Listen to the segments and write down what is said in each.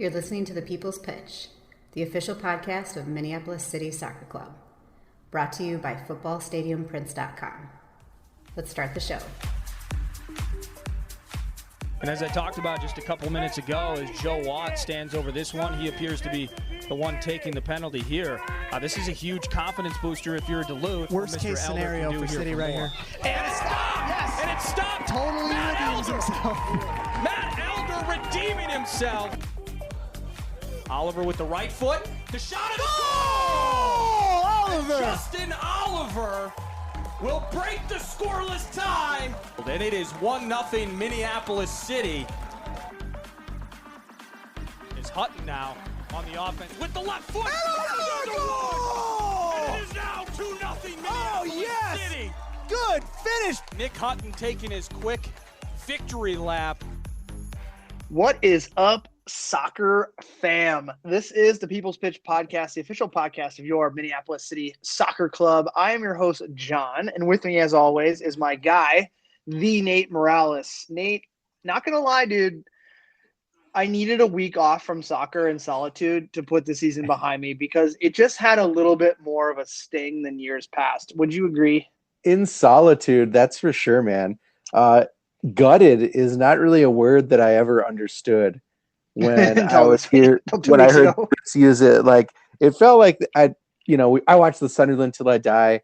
You're listening to The People's Pitch, the official podcast of Minneapolis City Soccer Club, brought to you by footballstadiumprints.com. Let's start the show. And as I talked about just a couple minutes ago, as Joe Watt stands over this one, he appears to be the one taking the penalty here. This is a huge confidence booster if you're a Duluth. Worst case scenario for City right here. And it stopped! Yes! And it stopped! Totally redeems himself. Matt Elder redeeming himself. Oliver with the right foot. The shot is goal! Oliver! And Justin Oliver will break the scoreless tie. And it is 1-0 Minneapolis City. Is Hutton now on the offense with the left foot. And it is now 2-0 Minneapolis City. Good finish. Nick Hutton taking his quick victory lap. What is up, soccer fam? This is the People's Pitch podcast, the official podcast of your Minneapolis City Soccer Club. I am your host, John, and with me, as always, is my guy, the Nate Morales. Nate, not going to lie, dude, I needed a week off from soccer and solitude to put the season behind me because it just had a little bit more of a sting than years past. Would you agree? In solitude, that's for sure, man. Gutted is not really a word that I ever understood when I was here. When I heard Chris use it, like it felt like I watched the Sunderland Till I Die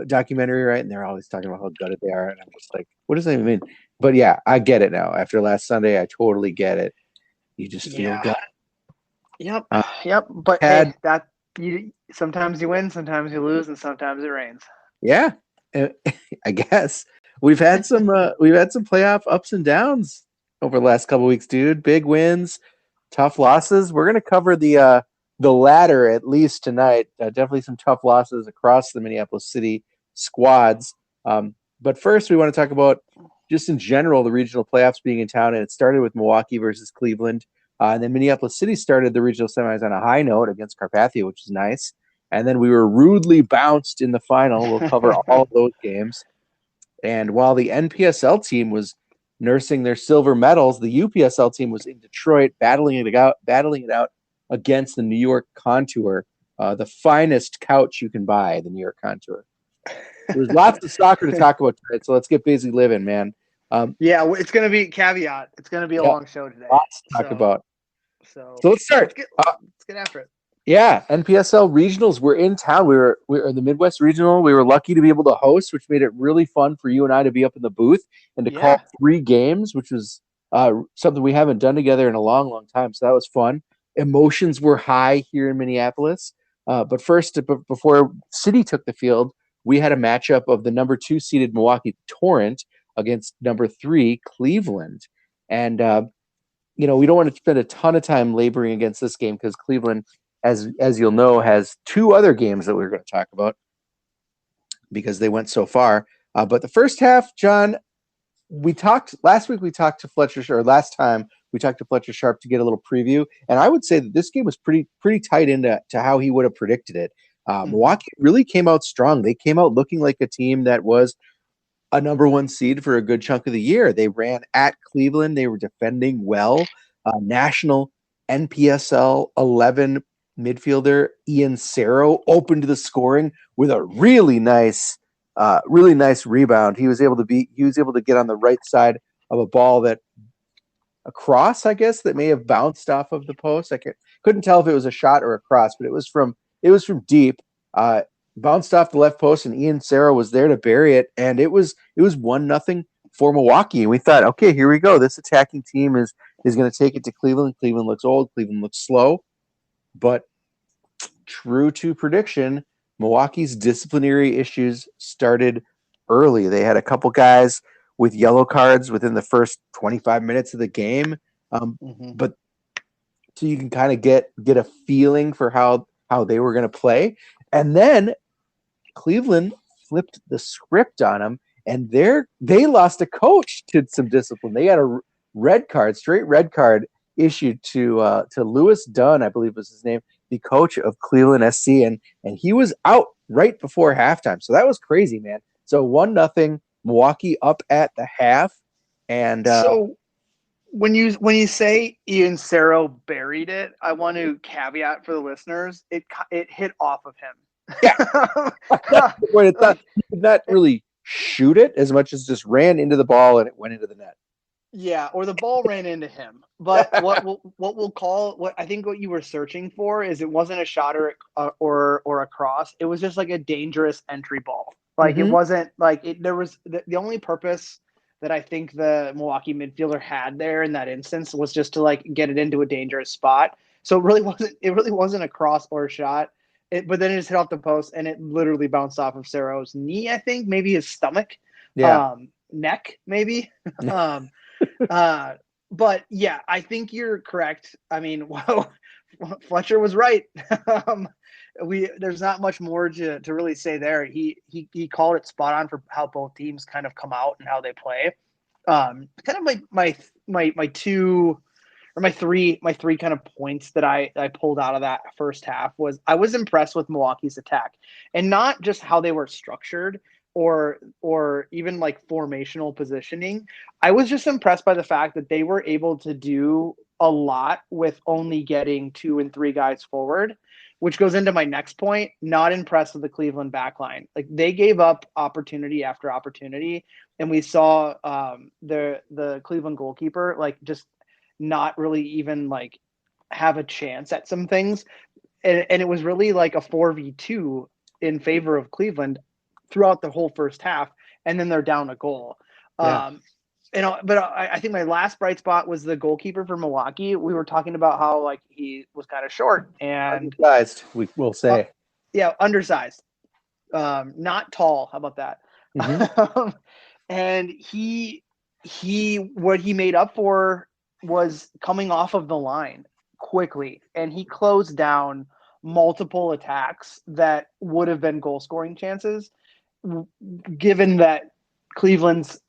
documentary, right? And they're always talking about how gutted they are, and I'm just like, what does that even mean? But yeah, I get it now. After last Sunday, I totally get it. You just feel gutted. Yep. But hey, sometimes you win, sometimes you lose, and sometimes it rains. Yeah, I guess. We've had some playoff ups and downs over the last couple of weeks, dude. Big wins, tough losses. We're gonna cover the latter at least tonight. Definitely some tough losses across the Minneapolis City squads. But first, we want to talk about just in general the regional playoffs being in town, and it started with Milwaukee versus Cleveland, and then Minneapolis City started the regional semis on a high note against Carpathia, which is nice. And then we were rudely bounced in the final. We'll cover all of those games. And while the NPSL team was nursing their silver medals, the UPSL team was in Detroit battling it out against the New York Contour, the finest couch you can buy, the New York Contour. There's lots of soccer to talk about tonight, so let's get busy living, man. It's going to be caveat. It's going to be a long show today. Lots to talk about. So let's start. Let's get after it. Yeah, NPSL regionals were in town. We were in the Midwest Regional. We were lucky to be able to host, which made it really fun for you and I to be up in the booth and to call 3 games, which was something we haven't done together in a long, long time. So that was fun. Emotions were high here in Minneapolis. But first, before City took the field, we had a matchup of the number 2 seeded Milwaukee Torrent against number 3 Cleveland. And, we don't want to spend a ton of time laboring against this game because Cleveland, as you'll know, has 2 other games that we're going to talk about because they went so far. But the first half, John, last week we talked to Fletcher Sharp to get a little preview. And I would say that this game was pretty tight into how he would have predicted it. Milwaukee really came out strong. They came out looking like a team that was a number 1 seed for a good chunk of the year. They ran at Cleveland. They were defending well. National NPSL 11 midfielder Ian Cerro opened the scoring with a really nice rebound. He was able to get on the right side of a ball that a cross, I guess, that may have bounced off of the post. I couldn't tell if it was a shot or a cross, but it was from deep. Bounced off the left post, and Ian Cerro was there to bury it, and it was 1-0 for Milwaukee. And we thought, okay, here we go. This attacking team is going to take it to Cleveland. Cleveland looks old. Cleveland looks slow. But true to prediction, Milwaukee's disciplinary issues started early. They had a couple guys with yellow cards within the first 25 minutes of the game. But so you can kind of get a feeling for how they were going to play. And then Cleveland flipped the script on them, and they lost a coach to some discipline. They had a straight red card issued to Lewis Dunn, I believe was his name, the coach of Cleveland SC, and he was out right before halftime. So that was crazy, man. So 1-0 Milwaukee up at the half, and When you say Ian Cerro buried it, I want to caveat for the listeners, it hit off of him. Yeah. He did not really shoot it as much as just ran into the ball and it went into the net. Yeah, or the ball ran into him. But what I think what you were searching for is it wasn't a shot or a cross. It was just like a dangerous entry ball. Like it wasn't like it. There was the only purpose that I think the Milwaukee midfielder had there in that instance was just to like get it into a dangerous spot. So it really wasn't a cross or a shot. But then it just hit off the post and it literally bounced off of Cerro's knee. I think maybe his stomach, neck, maybe. But yeah, I think you're correct. I mean, wow, Fletcher was right. There's not much more to really say there. He called it spot on for how both teams kind of come out and how they play. Kind of my three kind of points that I pulled out of that first half was I was impressed with Milwaukee's attack, and not just how they were structured or even like formational positioning. I was just impressed by the fact that they were able to do a lot with only getting 2 and 3 guys forward, which goes into my next point. Not impressed with the Cleveland backline. Like they gave up opportunity after opportunity, and we saw the Cleveland goalkeeper like just not really even like have a chance at some things, and it was really like a 4v2 in favor of Cleveland throughout the whole first half, and then they're down a goal. Yeah. But I think my last bright spot was the goalkeeper for Milwaukee. We were talking about how like he was kind of short and undersized, we will say. Undersized, not tall. How about that? Mm-hmm. And he what he made up for was coming off of the line quickly, and he closed down multiple attacks that would have been goal scoring chances, given that Cleveland's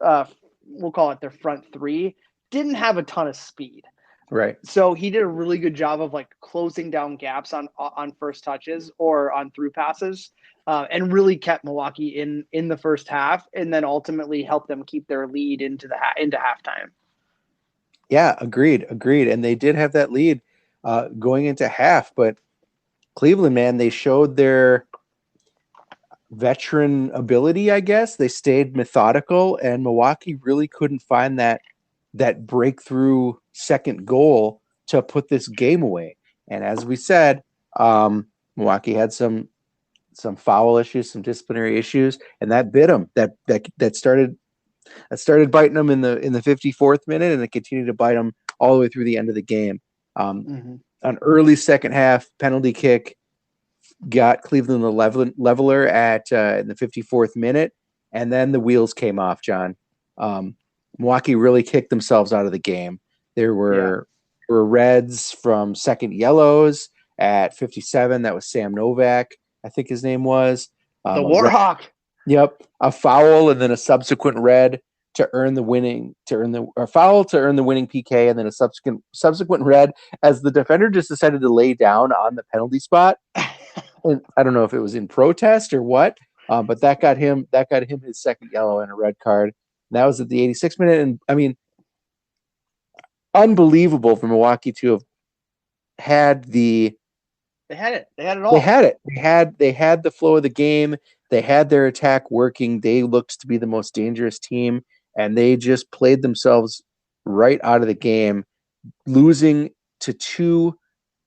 we'll call it their front three didn't have a ton of speed. Right. So he did a really good job of like closing down gaps on first touches or on through passes, and really kept Milwaukee in the first half, and then ultimately helped them keep their lead into halftime. Yeah, agreed. And they did have that lead going into half, but Cleveland, man, they showed their veteran ability, I guess. They stayed methodical, and Milwaukee really couldn't find that breakthrough second goal to put this game away. And as we said, Milwaukee had some foul issues, some disciplinary issues, and that bit them. That started biting them in the 54th minute, and it continued to bite them all the way through the end of the game. An early second half penalty kick got Cleveland the leveler at in the 54th minute, and then the wheels came off, John. Milwaukee really kicked themselves out of the game. There were reds from second yellows at 57. That was Sam Novak, I think his name was. The Warhawk. Yep. A foul and then a subsequent red to earn the winning PK, and then a subsequent red as the defender just decided to lay down on the penalty spot. And I don't know if it was in protest or what, but that got him his second yellow and a red card. And that was at the 86th minute. And I mean, unbelievable for Milwaukee to have had they had it all. They had the flow of the game. They had their attack working. They looked to be the most dangerous team, and they just played themselves right out of the game, losing to 2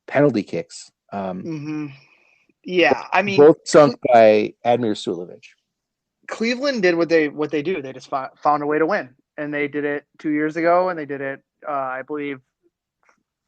penalty kicks. Yeah, I mean, both sunk by Admir Sulovic. Cleveland did what they do. They just found a way to win, and they did it 2 years ago, and they did it, I believe,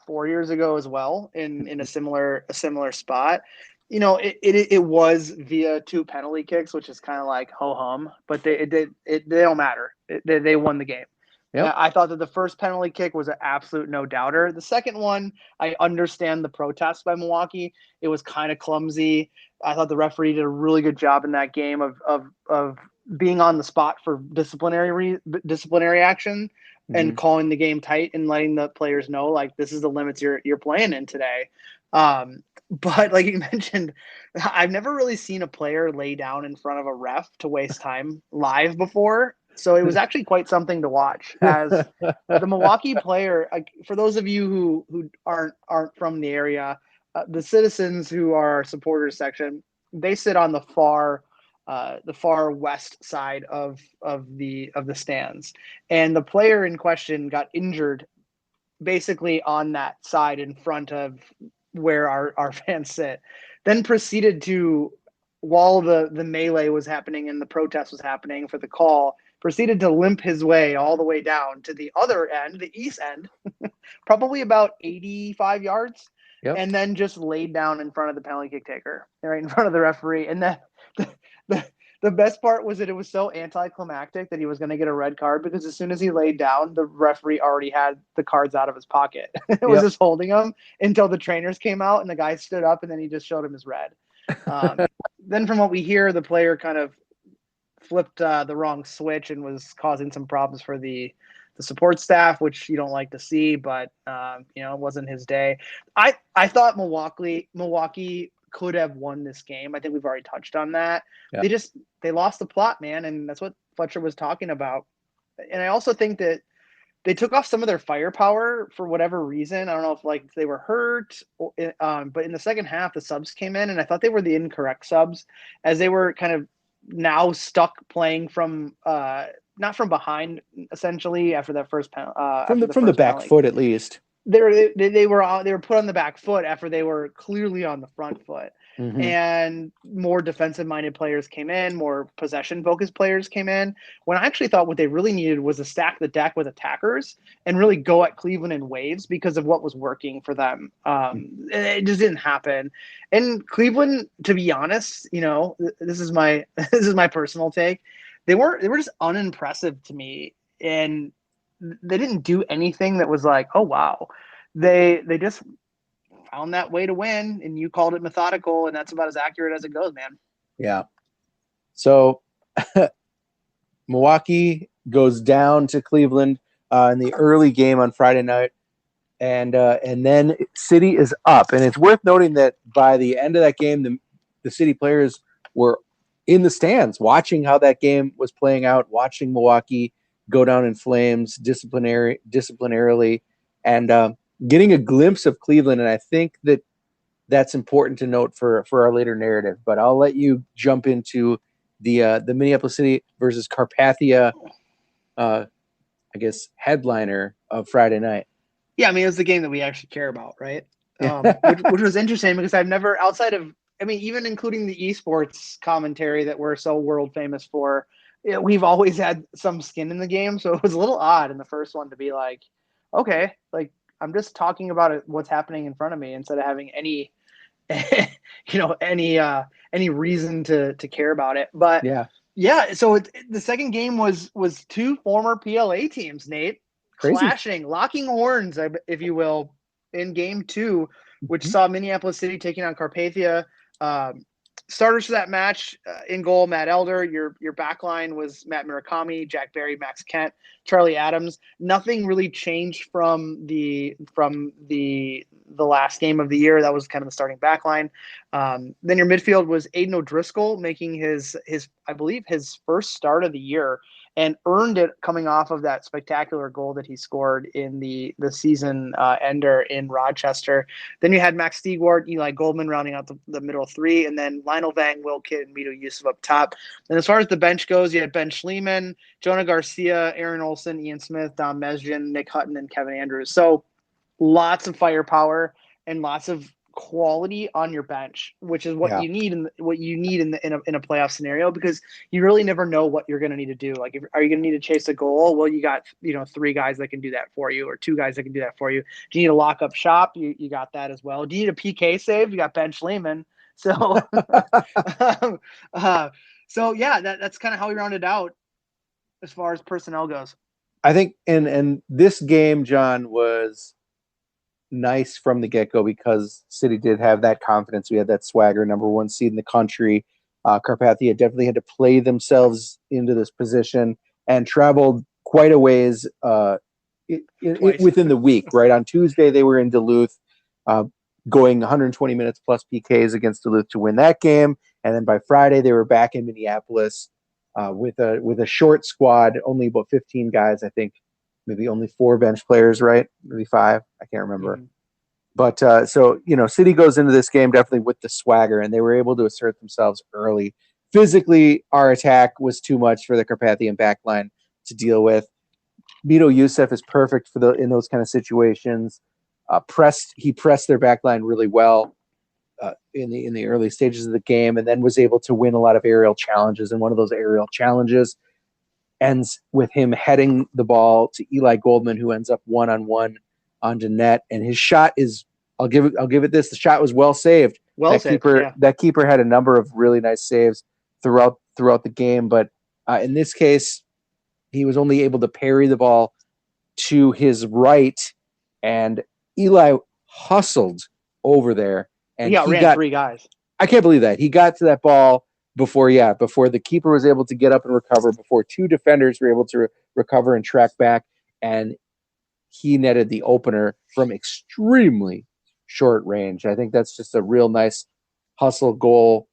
4 years ago as well in a similar spot. You know, it was via 2 penalty kicks, which is kind of like ho hum, but they don't matter. They won the game. Yep. I thought that the first penalty kick was an absolute no doubter. The second one, I understand the protest by Milwaukee. It was kind of clumsy. I thought the referee did a really good job in that game of being on the spot for disciplinary action and calling the game tight and letting the players know, like, this is the limits you're playing in today. But like you mentioned, I've never really seen a player lay down in front of a ref to waste time live before. So it was actually quite something to watch as the Milwaukee player. For those of you who aren't from the area, the citizens who are our supporters section, they sit on the far west side of the stands, and the player in question got injured basically on that side in front of where our fans sit, then proceeded to, while the melee was happening and the protest was happening for the call, proceeded to limp his way all the way down to the other end, the east end, probably about 85 yards, and then just laid down in front of the penalty kick taker, right in front of the referee. And then the best part was that it was so anticlimactic that he was going to get a red card, because as soon as he laid down, the referee already had the cards out of his pocket. It was just holding them until the trainers came out and the guy stood up, and then he just showed him his red. Then from what we hear, the player kind of flipped the wrong switch and was causing some problems for the support staff, which you don't like to see, but it wasn't his day. I thought Milwaukee could have won this game. I think we've already touched on that. Yeah. They lost the plot, man, and that's what Fletcher was talking about. And I also think that they took off some of their firepower for whatever reason. I don't know if they were hurt, but in the second half, the subs came in, and I thought they were the incorrect subs, as they were kind of now stuck playing from not from behind, essentially, after that first penalty. From the back foot, at least. They were put on the back foot after they were clearly on the front foot. Mm-hmm. And more defensive-minded players came in, more possession-focused players came in, when I actually thought what they really needed was to stack the deck with attackers and really go at Cleveland in waves because of what was working for them. It just didn't happen. And Cleveland, to be honest, this is my personal take. They were just unimpressive to me, and they didn't do anything that was like, oh wow. They just found that way to win, and you called it methodical, and that's about as accurate as it goes, man. Yeah. So Milwaukee goes down to Cleveland in the early game on Friday night, and then City is up. And it's worth noting that by the end of that game, the City players were in the stands watching how that game was playing out, watching Milwaukee go down in flames disciplinarily, and getting a glimpse of Cleveland. And I think that's important to note for our later narrative. But I'll let you jump into the Minneapolis City versus Carpathia, I guess, headliner of Friday night. Yeah, I mean, it was the game that we actually care about, right? Which was interesting, because I've never, outside of, even including the esports commentary that we're so world famous for, we've always had some skin in the game. So it was a little odd in the first one to be like, okay, like, I'm just talking about what's happening in front of me instead of having any, any reason to care about it. But yeah. So the second game was two former PLA teams, Nate, clashing, locking horns, if you will, in game two, which saw Minneapolis City taking on Carpathia. Starters for that match, in goal, Matt Elder. Your back line was Matt Murakami, Jack Berry, Max Kent, Charlie Adams. Nothing really changed from the last game of the year. That was kind of the starting back line. Then your midfield was Aiden O'Driscoll, making his I believe his first start of the year, and earned it coming off of that spectacular goal that he scored in the season ender in Rochester. Then you had Max Stegwart, Eli Goldman rounding out the middle three, and then Lionel Vang, Will Kidd, and Mito Yusuf up top. And as far as the bench goes, you had Ben Schliemann, Jonah Garcia, Aaron Olson, Ian Smith, Dom Mesgen, Nick Hutton, and Kevin Andrews. So lots of firepower and lots of quality on your bench, which is what you need in a playoff scenario, because you really never know what you're going to need to do. Like, are you going to need to chase a goal? Well, you got three guys that can do that for you, or two guys that can do that for you. Do you need a lock up shop? You got that as well. Do you need a PK save? You got Ben Schliemann. So so yeah, that's kind of how we rounded out as far as personnel goes. I think and this game, John, was nice from the get-go because City did have that confidence. We had that swagger, number one seed in the country. Carpathia definitely had to play themselves into this position and traveled quite a ways within the week. Right on Tuesday, they were in Duluth, going 120 minutes plus PKs against Duluth to win that game. And then by Friday, they were back in Minneapolis with a short squad, only about 15 guys, I think, maybe only 4 bench players, right? Maybe 5, I can't remember. Mhm. But so City goes into this game definitely with the swagger, and they were able to assert themselves early. Physically, our attack was too much for the Carpathian backline to deal with. Mito Youssef is perfect in those kind of situations. He pressed their backline really well in the early stages of the game, and then was able to win a lot of aerial challenges. And one of those aerial challenges ends with him heading the ball to Eli Goldman, who ends up 1-on-1 onto net. And his shot is, I'll give it this, the shot was well saved. That keeper had a number of really nice saves throughout the game, but in this case, he was only able to parry the ball to his right, and Eli hustled over there, and he ran 3 guys. I can't believe that he got to that ball before the keeper was able to get up and recover, before 2 defenders were able to recover and track back, and he netted the opener from extremely short range. I think that's just a real nice hustle goal,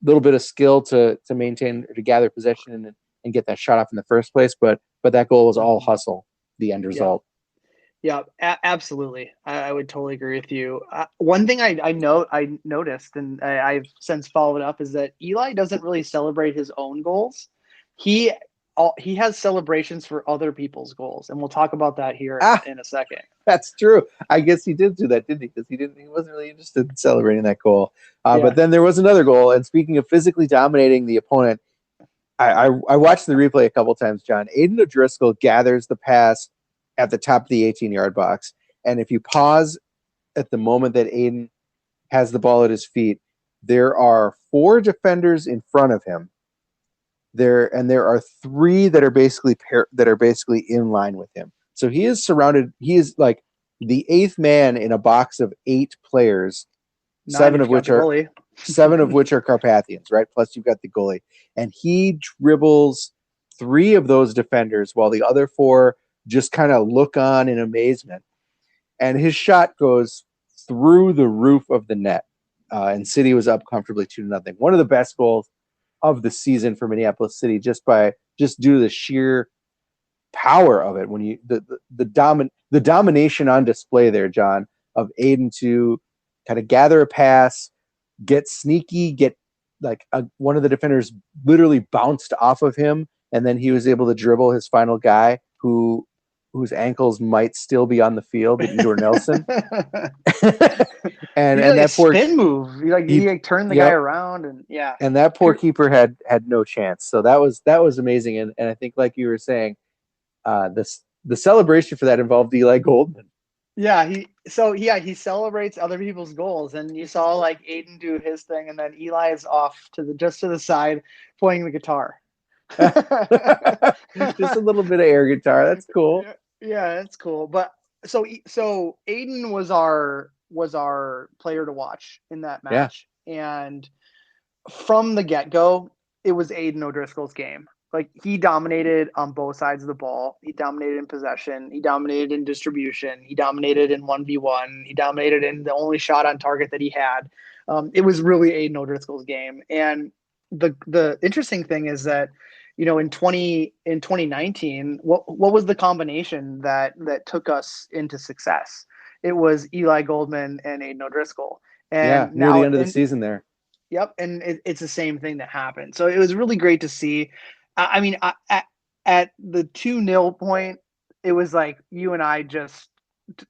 little bit of skill to maintain or to gather possession and get that shot off in the first place, but that goal was all hustle, the end result. Yeah, absolutely. I would totally agree with you. One thing I noticed, and I've since followed up, is that Eli doesn't really celebrate his own goals. He has celebrations for other people's goals, and we'll talk about that here in a second. That's true. I guess he did do that, didn't he? Because he wasn't really interested in celebrating that goal. But then there was another goal, and speaking of physically dominating the opponent, I watched the replay a couple times, John. Aiden O'Driscoll gathers the pass at the top of the 18-yard box. And if you pause at the moment that Aiden has the ball at his feet, there are 4 defenders in front of him. There are 3 that are basically in line with him. So he is surrounded. He is like the 8th man in a box of 8 players, 7 of which are Carpathians, right? Plus you've got the goalie, and he dribbles 3 of those defenders while the other 4 just kind of look on in amazement. And his shot goes through the roof of the net, and City was up comfortably 2-0. One of the best goals of the season for Minneapolis City, just due to the sheer power of it. When you the domination on display there, John, of Aiden to kind of gather a pass, get sneaky, get like one of the defenders literally bounced off of him, and then he was able to dribble his final guy whose ankles might still be on the field, Igor Nelson. and that poor spin move, he turned the guy around, and that poor keeper had no chance. So that was amazing, and I think, like you were saying, the celebration for that involved Eli Goldman. He celebrates other people's goals, and you saw like Aiden do his thing, and then Eli is off just to the side playing the guitar. Just a little bit of air guitar. That's cool. Yeah, that's cool. But so Aiden was our player to watch in that match, and from the get-go, it was Aiden O'Driscoll's game. Like, he dominated on both sides of the ball. He dominated in possession. He dominated in distribution. He dominated in 1v1. He dominated in the only shot on target that he had. It was really Aiden O'Driscoll's game. And the interesting thing is that, in 2019, what was the combination that took us into success? It was Eli Goldman and Aiden O'Driscoll. And near the end of the season there. Yep, and it's the same thing that happened. So it was really great to see. I mean, at the 2-0 point, it was like you and I just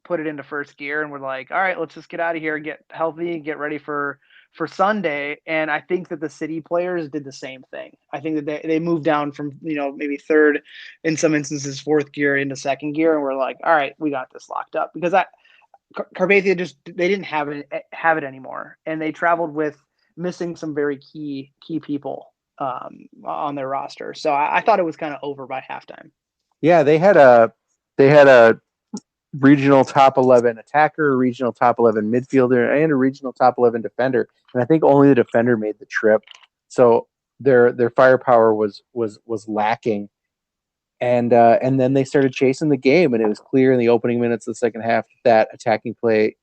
put it into first gear, and we're like, all right, let's just get out of here, get healthy, get ready for Sunday. And I think that the City players did the same thing. I think that they moved down from, maybe third, in some instances, fourth gear into second gear, and we're like, all right, we got this locked up, because Carpathia they didn't have it anymore, and they traveled with missing some very key people on their roster. So I thought it was kind of over by halftime. Yeah, they had a regional top 11 attacker, a regional top 11 midfielder, and a regional top 11 defender. And I think only the defender made the trip. So their firepower was lacking. And then they started chasing the game, and it was clear in the opening minutes of the second half that attacking play,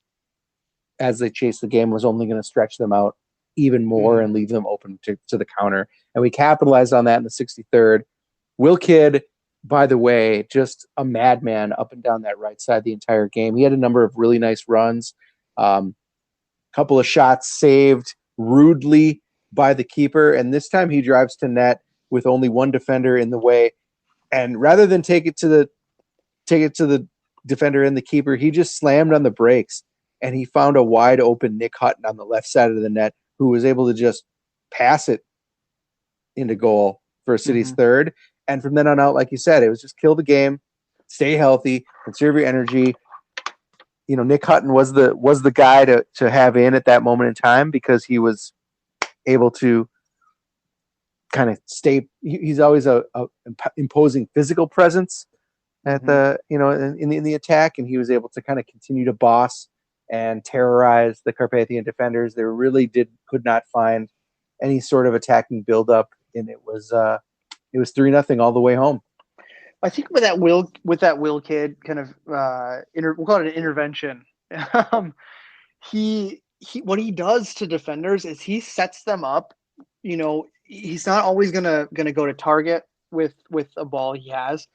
as they chased the game, was only going to stretch them out even more and leave them open to the counter. And we capitalized on that in the 63rd. Will Kidd, by the way, just a madman up and down that right side the entire game. He had a number of really nice runs, couple of shots saved rudely by the keeper, and this time he drives to net with only one defender in the way. And rather than take it to the defender and the keeper, he just slammed on the brakes, and he found a wide open Nick Hutton on the left side of the net, who was able to just pass it into goal for City's third. And from then on out, like you said, it was just kill the game, stay healthy, conserve your energy. You know, Nick Hutton was the guy to have in at that moment in time, because he was able to kind of stay. He's always a imposing physical presence at the in the attack, and he was able to kind of continue to boss and terrorize the Carpathian defenders. They really could not find any sort of attacking buildup, and it was 3-0 all the way home. I think with that Will Kidd kind of we'll call it an intervention. He what he does to defenders is he sets them up. You know, he's not always gonna go to target with a ball he has,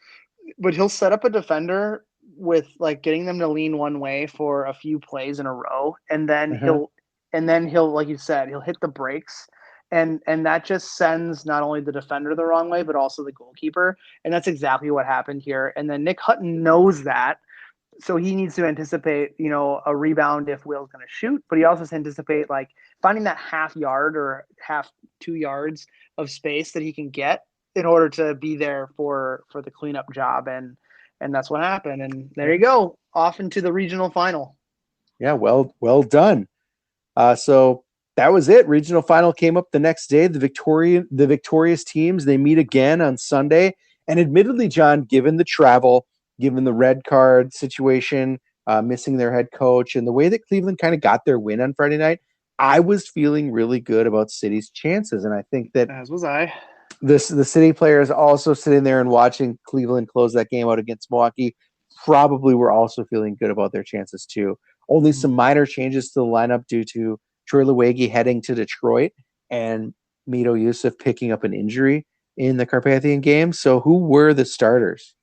but he'll set up a defender with like getting them to lean one way for a few plays in a row, and then he'll like you said, he'll hit the brakes. And that just sends not only the defender the wrong way, but also the goalkeeper. And that's exactly what happened here. And then Nick Hutton knows that. So he needs to anticipate, a rebound if Will's going to shoot. But he also has to anticipate like finding that half yard or 2 yards of space that he can get in order to be there for the cleanup job. And that's what happened. And there you go, off into the regional final. Yeah, well done. So that was it. Regional final came up the next day. The victorious teams, they meet again on Sunday. And admittedly, John, given the travel, given the red card situation, missing their head coach, and the way that Cleveland kind of got their win on Friday night, I was feeling really good about City's chances. And I think that, as was I, the City players also sitting there and watching Cleveland close that game out against Milwaukee probably were also feeling good about their chances too. Only some minor changes to the lineup due to Troy Lewegi heading to Detroit and Mito Yusuf picking up an injury in the Carpathian game. So who were the starters?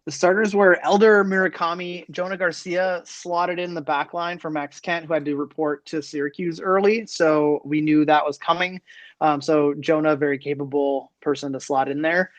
The starters were Elder Murakami. Jonah Garcia slotted in the back line for Max Kent, who had to report to Syracuse early. So we knew that was coming. So Jonah, very capable person to slot in there.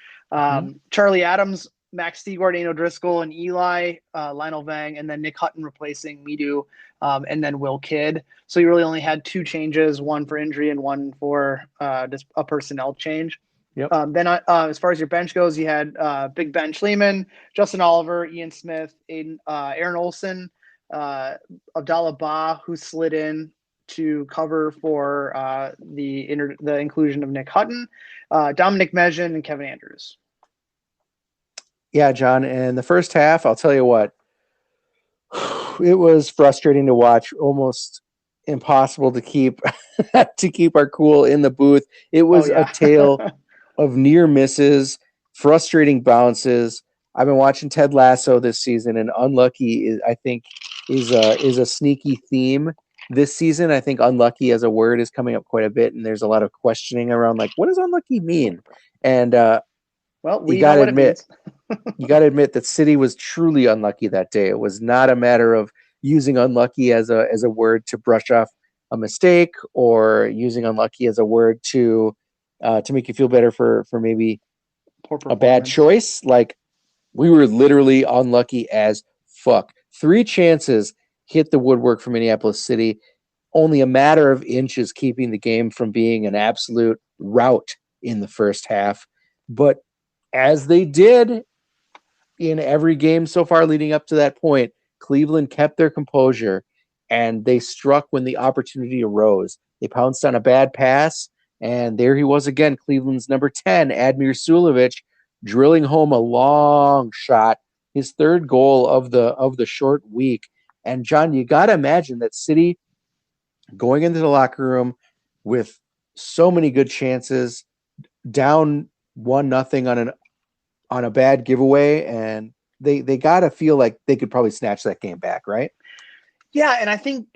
Charlie Adams, Max Stigard, Dano Driscoll, and Eli, Lionel Vang, and then Nick Hutton replacing Midu, and then Will Kidd. So you really only had 2 changes, one for injury and one for just a personnel change. Yep. Then as far as your bench goes, you had Big Ben Schliemann, Justin Oliver, Ian Smith, Aaron Olson, Abdallah Ba, who slid in to cover for the inclusion of Nick Hutton, Dominic Mejian, and Kevin Andrews. Yeah, John, in the first half, I'll tell you what, it was frustrating to watch, almost impossible to keep our cool in the booth. It was a tale of near misses, frustrating bounces. I've been watching Ted Lasso this season, and unlucky is a sneaky theme this season. I think unlucky as a word is coming up quite a bit, and there's a lot of questioning around like, what does unlucky mean? And you got to admit that City was truly unlucky that day. It was not a matter of using unlucky as a word to brush off a mistake, or using unlucky as a word to make you feel better for maybe a bad choice. Like, we were literally unlucky as fuck. 3 chances hit the woodwork for Minneapolis City, only a matter of inches keeping the game from being an absolute rout in the first half. But as they did in every game so far leading up to that point, Cleveland kept their composure, and they struck when the opportunity arose. They pounced on a bad pass, and there he was again, Cleveland's number 10, Admir Sulovic, drilling home a long shot, his 3rd goal of the short week. And John, you got to imagine that City going into the locker room with so many good chances, down 1-0 on a bad giveaway, and they got to feel like they could probably snatch that game back, right? Yeah, and I think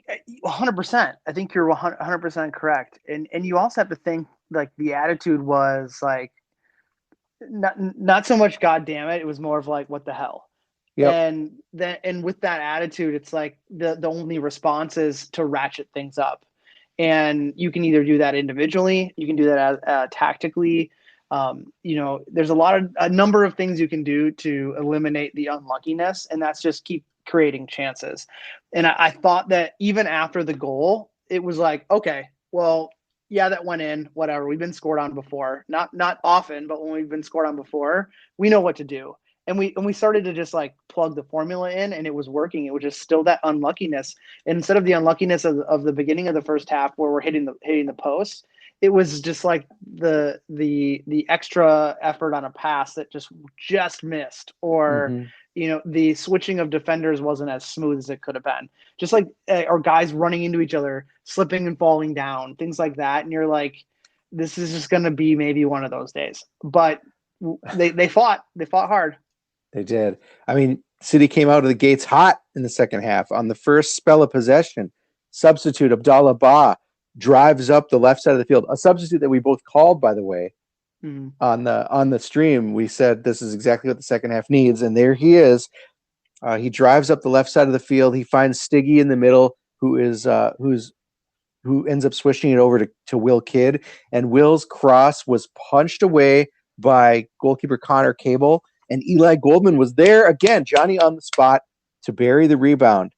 100%. I think you're 100% correct. And you also have to think like the attitude was like not so much God damn it. It was more of like what the hell. Yep. And with that attitude, it's like the only response is to ratchet things up. And you can either do that individually, you can do that as tactically. There's a number of things you can do to eliminate the unluckiness, and that's just keep creating chances. And I thought that even after the goal, it was like, okay, well, yeah, that went in, whatever. We've been scored on before, not often, but when we've been scored on before, we know what to do. And we started to just like plug the formula in, and it was working. It was just still that unluckiness. And instead of the unluckiness of the beginning of the first half where we're hitting the post, it was just like the extra effort on a pass that just missed, or the switching of defenders wasn't as smooth as it could have been. Just like or guys running into each other, slipping and falling down, things like that. And you're like, this is just going to be maybe one of those days. But they fought hard. They did. I mean, City came out of the gates hot in the second half. On the first spell of possession, substitute Abdallah Ba drives up the left side of the field. A substitute that we both called, by the way, on the stream. We said this is exactly what the second half needs, and there he is. He drives up the left side of the field. He finds Stiggy in the middle, who ends up switching it over to Will Kidd, and Will's cross was punched away by goalkeeper Connor Cable. And Eli Goldman was there again, Johnny on the spot to bury the rebound.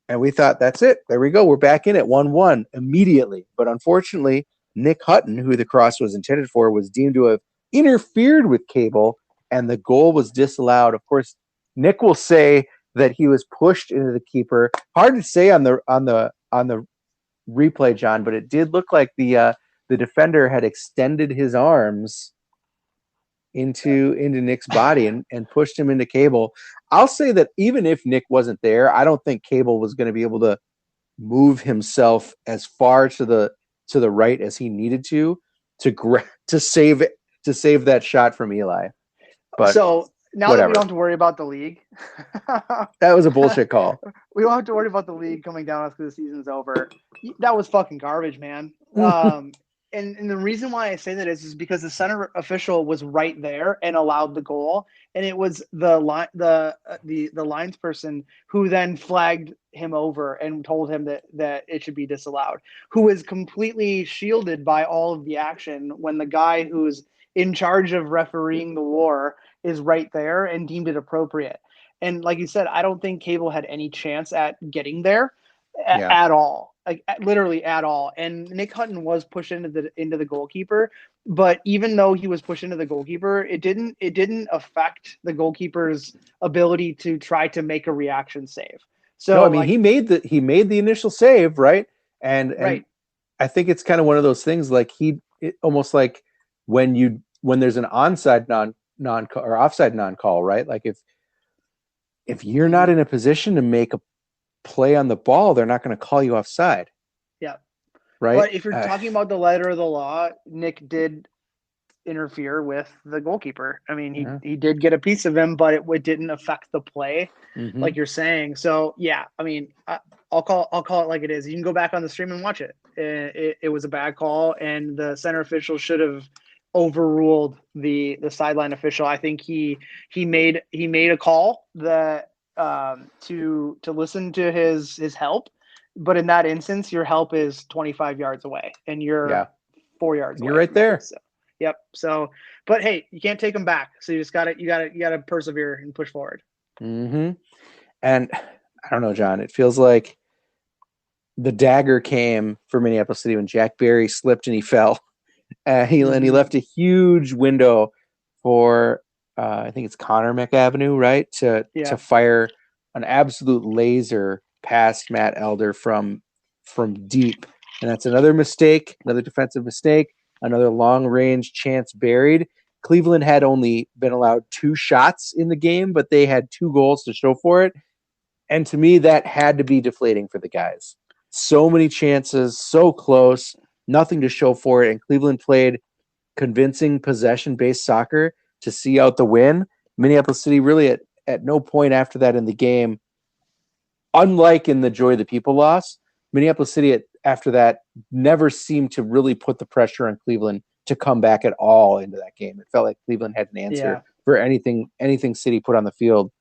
And we thought, that's it. There we go. We're back in at 1-1 immediately. But unfortunately, Nick Hutton, who the cross was intended for, was deemed to have interfered with Cable, and the goal was disallowed. Of course, Nick will say that he was pushed into the keeper. Hard to say on the replay, John, but it did look like the defender had extended his arms into Nick's body and pushed him into Cable. I'll say that even if Nick wasn't there, I don't think Cable was going to be able to move himself as far to the right as he needed to save that shot from Eli. But so now whatever. That we don't have to worry about the league. That was a bullshit call. We don't have to worry about the league coming down after the season's over. That was fucking garbage, man. And the reason why I say that is because the center official was right there and allowed the goal, and it was the lines person who then flagged him over and told him that it should be disallowed, who is completely shielded by all of the action when the guy who's in charge of refereeing the war is right there and deemed it appropriate. And like you said, I don't think Cable had any chance at getting there at all. Like literally at all. And Nick Hutton was pushed into the goalkeeper, but even though he was pushed into the goalkeeper, it didn't affect the goalkeeper's ability to try to make a reaction save. So no, I mean, he made the initial save, right? And I think it's kind of one of those things like almost like when there's an onside non or offside non-call, right? Like if you're not in a position to make a play on the ball, they're not going to call you offside. Yeah. Right. But if you're talking about the letter of the law, Nick did interfere with the goalkeeper. I mean, he did get a piece of him, but it didn't affect the play, like you're saying. So yeah, I mean, I'll call it like it is. You can go back on the stream and watch it. It was a bad call, and the center official should have overruled the sideline official. I think he made a call that to listen to his help, but in that instance, your help is 25 yards away, and you're 4 yards away. You're right there. So, yep. So, but hey, you can't take them back. So you just gotta persevere and push forward. And I don't know, John. It feels like the dagger came for Minneapolis City when Jack Barry slipped and he fell. And he left a huge window for I think it's Connor McAvenue, right? To fire an absolute laser past Matt Elder from deep. And that's another mistake, another defensive mistake, another long range chance buried. Cleveland had only been allowed 2 shots in the game, but they had 2 goals to show for it. And to me, that had to be deflating for the guys. So many chances, so close, nothing to show for it. And Cleveland played convincing possession-based soccer to see out the win. Minneapolis City really at no point after that in the game unlike in the Joy of the People loss, Minneapolis City after that never seemed to really put the pressure on Cleveland to come back at all into that game. It felt like Cleveland had an answer for anything City put on the field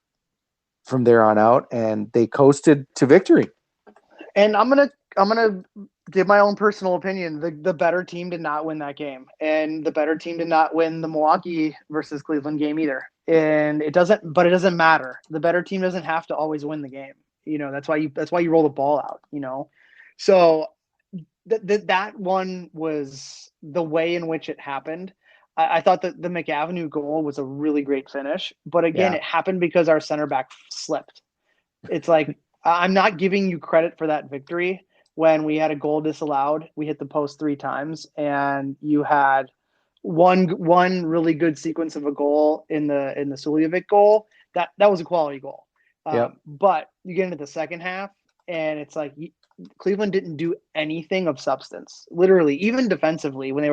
from there on out, and they coasted to victory. And I'm gonna give my own personal opinion. The better team did not win that game, and the better team did not win the Milwaukee versus Cleveland game either. And it doesn't matter. The better team doesn't have to always win the game. That's why you roll the ball out. So that one was the way in which it happened. I thought that the McAvenue goal was a really great finish, but again, it happened because our center back slipped. It's like, I'm not giving you credit for that victory when we had a goal disallowed. We hit the post 3 times, and you had one really good sequence of a goal in the Suljovic goal. That was a quality goal. But you get into the second half, and it's like Cleveland didn't do anything of substance. Literally, even defensively, when they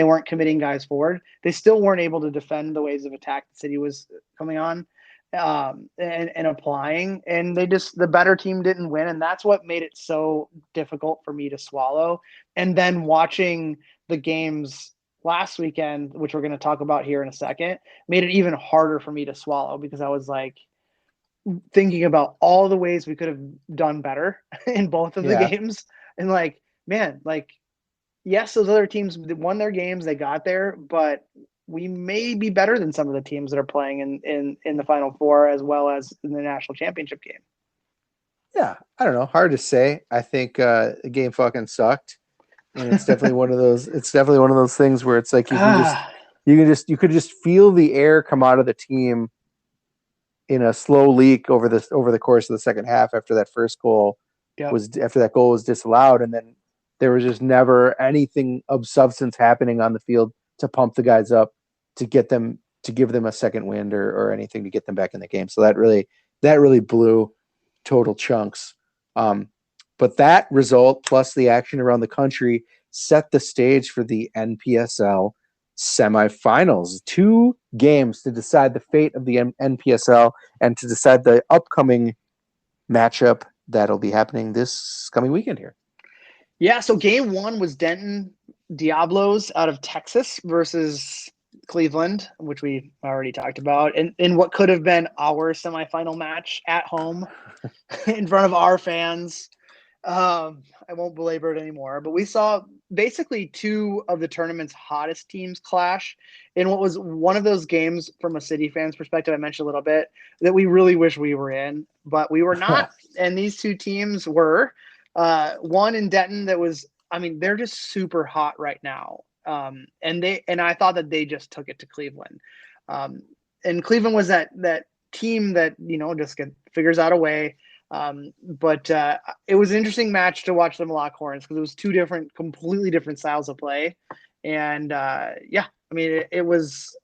weren't committing guys forward, they still weren't able to defend the waves of attack the City was coming on and applying. And the better team didn't win, and that's what made it so difficult for me to swallow. And then watching the games last weekend, which we're going to talk about here in a second, made it even harder for me to swallow, because I was like thinking about all the ways we could have done better in both of the games. And like, man, like, yes, those other teams won their games, they got there, but we may be better than some of the teams that are playing in the Final Four as well as in the national championship game. Yeah, I don't know. Hard to say. I think the game fucking sucked. And it's definitely one of those. It's definitely one of those things where it's like you could just feel the air come out of the team in a slow leak over the course of the second half after that first goal was disallowed, and then there was just never anything of substance happening on the field to pump the guys up to give them a second wind or anything to get them back in the game. So that really blew total chunks. But that result plus the action around the country set the stage for the NPSL semifinals. 2 games to decide the fate of the NPSL and to decide the upcoming matchup that'll be happening this coming weekend here. Yeah, so game 1 was Denton Diablos out of Texas versus Cleveland, which we already talked about, in what could have been our semifinal match at home in front of our fans. I won't belabor it anymore, but we saw basically 2 of the tournament's hottest teams clash in what was one of those games from a City fan's perspective. I mentioned a little bit that we really wish we were in, but we were not. And these 2 teams were one in Denton that was, I mean, they're just super hot right now. And I thought that they just took it to Cleveland. And Cleveland was that team that, just figures out a way. But it was an interesting match to watch them lock horns because it was 2 completely different styles of play. And I mean, it was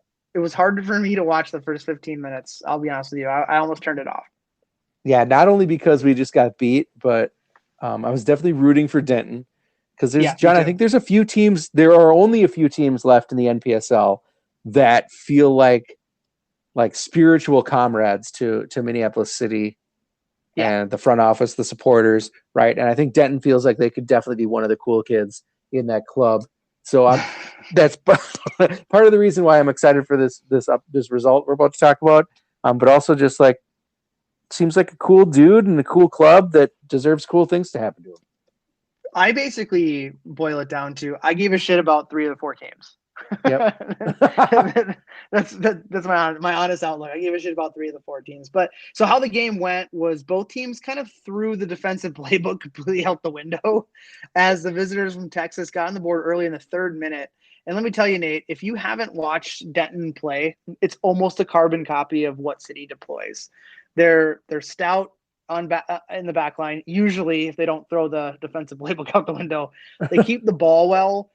hard for me to watch the first 15 minutes. I'll be honest with you. I almost turned it off. Yeah, not only because we just got beat, but I was definitely rooting for Denton because John, I think there are only a few teams left in the NPSL that feel like spiritual comrades to Minneapolis City. Yeah. And the front office, the supporters, right? And I think Denton feels like they could definitely be one of the cool kids in that club. So that's part of the reason why I'm excited for this result we're about to talk about. But also just like seems like a cool dude and a cool club that deserves cool things to happen to him. I basically boil it down to I gave a shit about 3 of the 4 games. Yep. that's my honest outlook. I gave a shit about 3 of the 4 teams. But so how the game went was both teams kind of threw the defensive playbook completely out the window as the visitors from Texas got on the board early in the 3rd minute. And let me tell you, Nate, if you haven't watched Denton play, it's almost a carbon copy of what City deploys. They're stout in the back line. Usually, if they don't throw the defensive playbook out the window, they keep the ball well.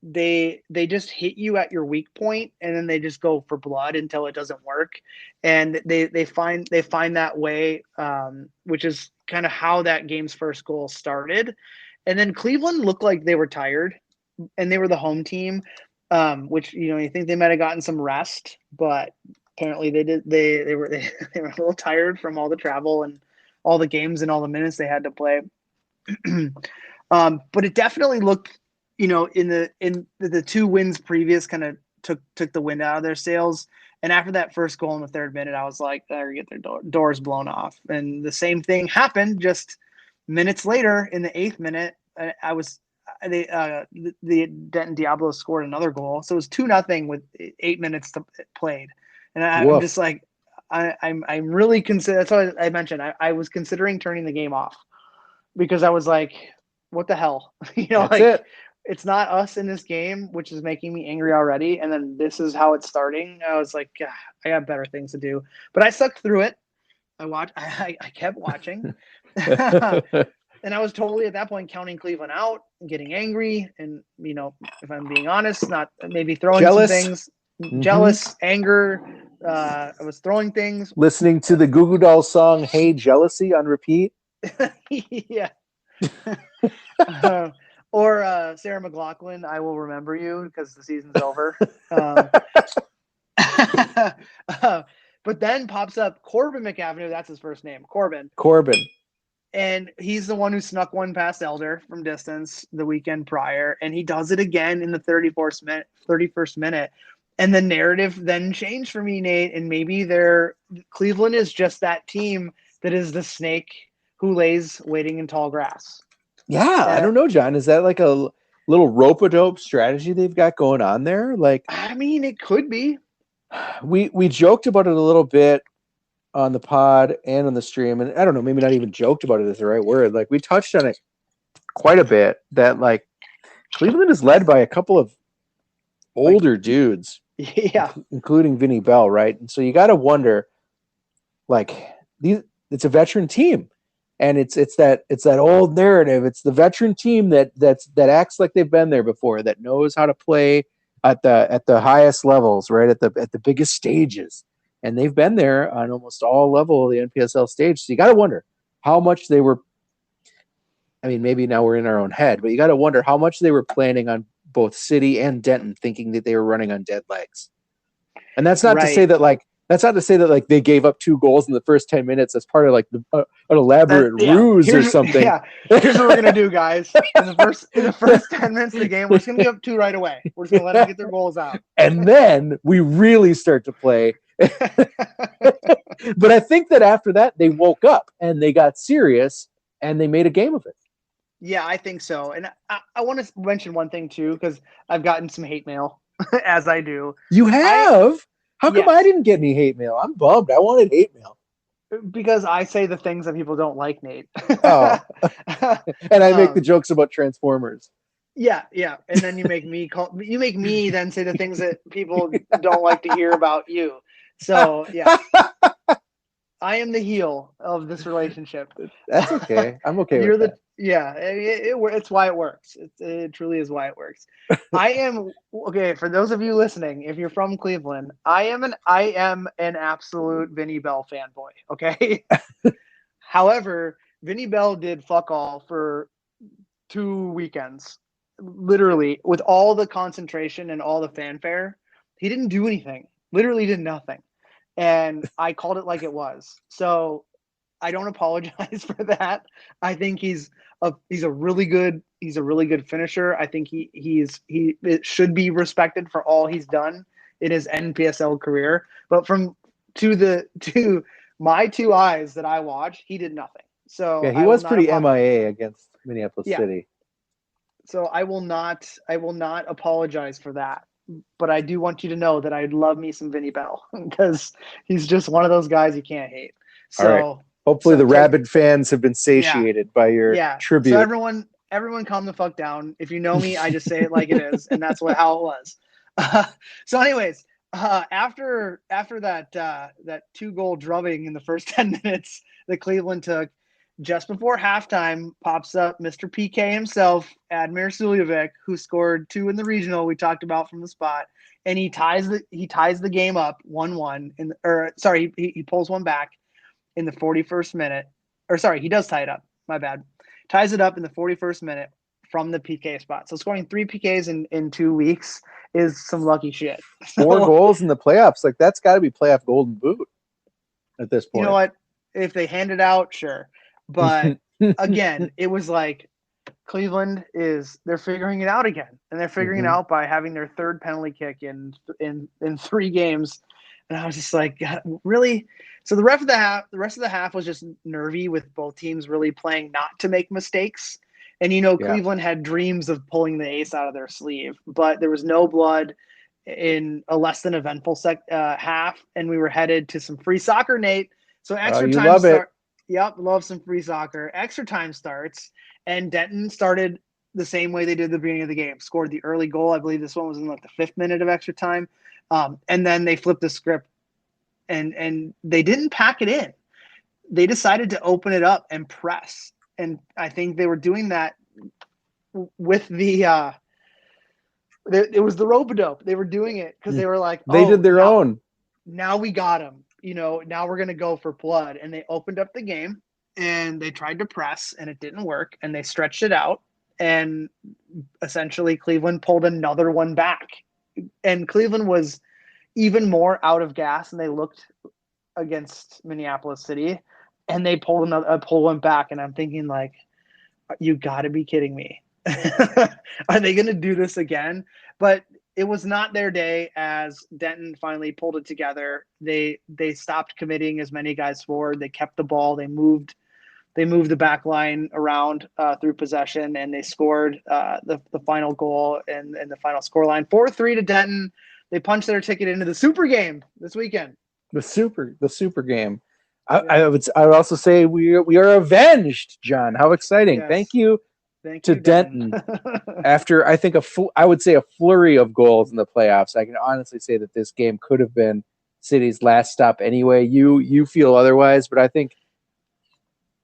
They just hit you at your weak point, and then they just go for blood until it doesn't work. And they find that way, which is kind of how that game's first goal started. And then Cleveland looked like they were tired, and they were the home team, which you think they might have gotten some rest, but apparently they did. They were a little tired from all the travel and all the games and all the minutes they had to play. But it definitely looked, in the 2 wins previous kind of took the wind out of their sails. And after that first goal in the 3rd minute, I was like, they're going to get their doors blown off. And the same thing happened just minutes later in the 8th minute. The Denton Diablos scored another goal. So it was 2-0 with 8 minutes played. And I'm just like, I'm really that's what I mentioned. I was considering turning the game off because I was like, what the hell? It. It's not us in this game, which is making me angry already. And then this is how it's starting. I was like, I got better things to do. But I sucked through it. I kept watching. And I was totally at that point counting Cleveland out and getting angry. And, if I'm being honest, not maybe throwing some things. Jealous, anger. I was throwing things. Listening to the Goo Goo Dolls song, Hey Jealousy on repeat. Yeah. Or Sarah McLachlan, I Will Remember You, because the season's over. But then pops up Corbin McAvenue. That's his first name, Corbin. And he's the one who snuck one past Elder from distance the weekend prior. And he does it again in the 31st minute. And the narrative then changed for me, Nate. And maybe Cleveland is just that team that is the snake who lays waiting in tall grass. Yeah, I don't know, John. Is that like a little rope-a-dope strategy they've got going on there? Like, I mean, it could be. We joked about it a little bit on the pod and on the stream, and I don't know, maybe not even joked about it is the right word. Like, we touched on it quite a bit that like Cleveland is led by a couple of older dudes, including Vinny Bell, right? And so you got to wonder, like, it's a veteran team. And it's that old narrative. It's the veteran team that acts like they've been there before, that knows how to play at the highest levels, right? At the biggest stages. And they've been there on almost all level of the NPSL stage. So you got to wonder how much they were. I mean, maybe now we're in our own head, but you got to wonder how much they were planning on both City and Denton, thinking that they were running on dead legs. And that's not to say that like. That's not to say that like they gave up 2 goals in the first 10 minutes as part of like an elaborate ruse or something. Yeah, here's what we're gonna do, guys. In the first 10 minutes of the game, we're just gonna give up 2 right away. We're just gonna let them get their goals out, and then we really start to play. But I think that after that they woke up and they got serious and they made a game of it. Yeah, I think so. And I want to mention one thing too, because I've gotten some hate mail, as I do. You have. How come I didn't get any hate mail? I'm bummed. I wanted hate mail. Because I say the things that people don't like, Nate. Oh. And I make the jokes about Transformers. Yeah. And then you make me then say the things that people don't like to hear about you. So, yeah. I am the heel of this relationship. That's okay. I'm okay with that. Yeah, it's why it works. It truly is why it works. I am okay. For those of you listening, if you're from Cleveland, I am an absolute Vinny Bell fanboy. Okay. However, Vinny Bell did fuck all for 2 weekends. Literally, with all the concentration and all the fanfare, he didn't do anything. Literally did nothing. And I called it like it was. So I don't apologize for that. I think he's a really good finisher. I think he should be respected for all he's done in his NPSL career. But to my 2 eyes that I watched, he did nothing. So yeah, he was pretty MIA against Minneapolis City. So I will not apologize for that. But I do want you to know that I'd love me some Vinny Bell because he's just one of those guys you can't hate. So right. Hopefully the rabid fans have been satiated by your tribute. So everyone calm the fuck down. If you know me, I just say it like it is, and that's how it was. So anyways, after that 2-goal drubbing in the first 10 minutes that Cleveland took, just before halftime pops up Mr. PK himself, Admir Suljevic, who scored 2 in the regional we talked about from the spot, and he ties the game up 1-1 he pulls one back in the 41st minute. Or sorry, he does tie it up. My bad. Ties it up in the 41st minute from the PK spot. So scoring 3 PKs in 2 weeks is some lucky shit. 4 goals in the playoffs. Like, that's got to be playoff golden boot at this point. You know what? If they hand it out, sure. But again, it was like Cleveland they're figuring it out again, and they're figuring it out by having their third penalty kick in 3 games. And I was just like, God, really? So the rest of the half was just nervy with both teams really playing not to make mistakes. And Cleveland had dreams of pulling the ace out of their sleeve, but there was no blood in a less than eventful half, and we were headed to some free soccer, Nate. So extra time love it. Yep, love some free soccer. Extra time starts, and Denton started the same way they did at the beginning of the game. Scored the early goal. I believe this one was in like the 5th minute of extra time. And then they flipped the script, and they didn't pack it in. They decided to open it up and press. And I think they were doing that with it was the rope-a-dope. They were doing it because they were like, they did their own. Now we got him. Now we're going to go for blood. And they opened up the game, and they tried to press, and it didn't work. And they stretched it out. And essentially Cleveland pulled another one back. And Cleveland was even more out of gas than they looked against Minneapolis City. And they pulled one back. And I'm thinking, like, you got to be kidding me. Are they going to do this again? But it was not their day as Denton finally pulled it together. They stopped committing as many guys forward. They kept the ball. They moved the back line around through possession, and they scored the final goal and the final scoreline 4-3 to Denton. They punched their ticket into the super game this weekend. The super game. I would also say we are avenged, John. How exciting! Yes. Thank you to Denton. After I think I would say a flurry of goals in the playoffs, I can honestly say that this game could have been City's last stop anyway. You feel otherwise, but I think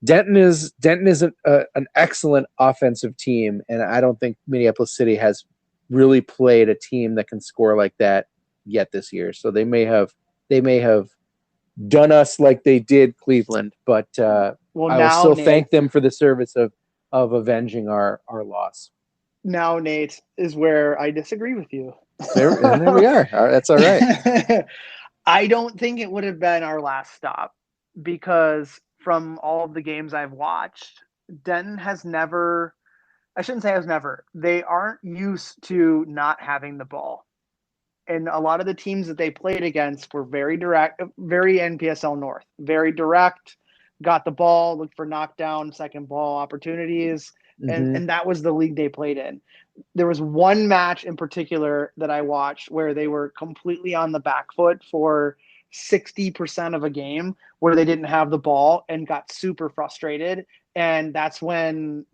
Denton is an excellent offensive team, and I don't think Minneapolis City has really played a team that can score like that yet this year. So they may have done us like they did Cleveland, but I will still thank them for the service of avenging our loss. Now, Nate, is where I disagree with you. There we are. That's all right. I don't think it would have been our last stop, because from all of the games I've watched, Denton has never – I shouldn't say has never. They aren't used to not having the ball. And a lot of the teams that they played against were very direct, very NPSL North, very direct, got the ball, looked for knockdown, second ball opportunities, and that was the league they played in. There was one match in particular that I watched where they were completely on the back foot for 60% of a game, where they didn't have the ball and got super frustrated. And that's when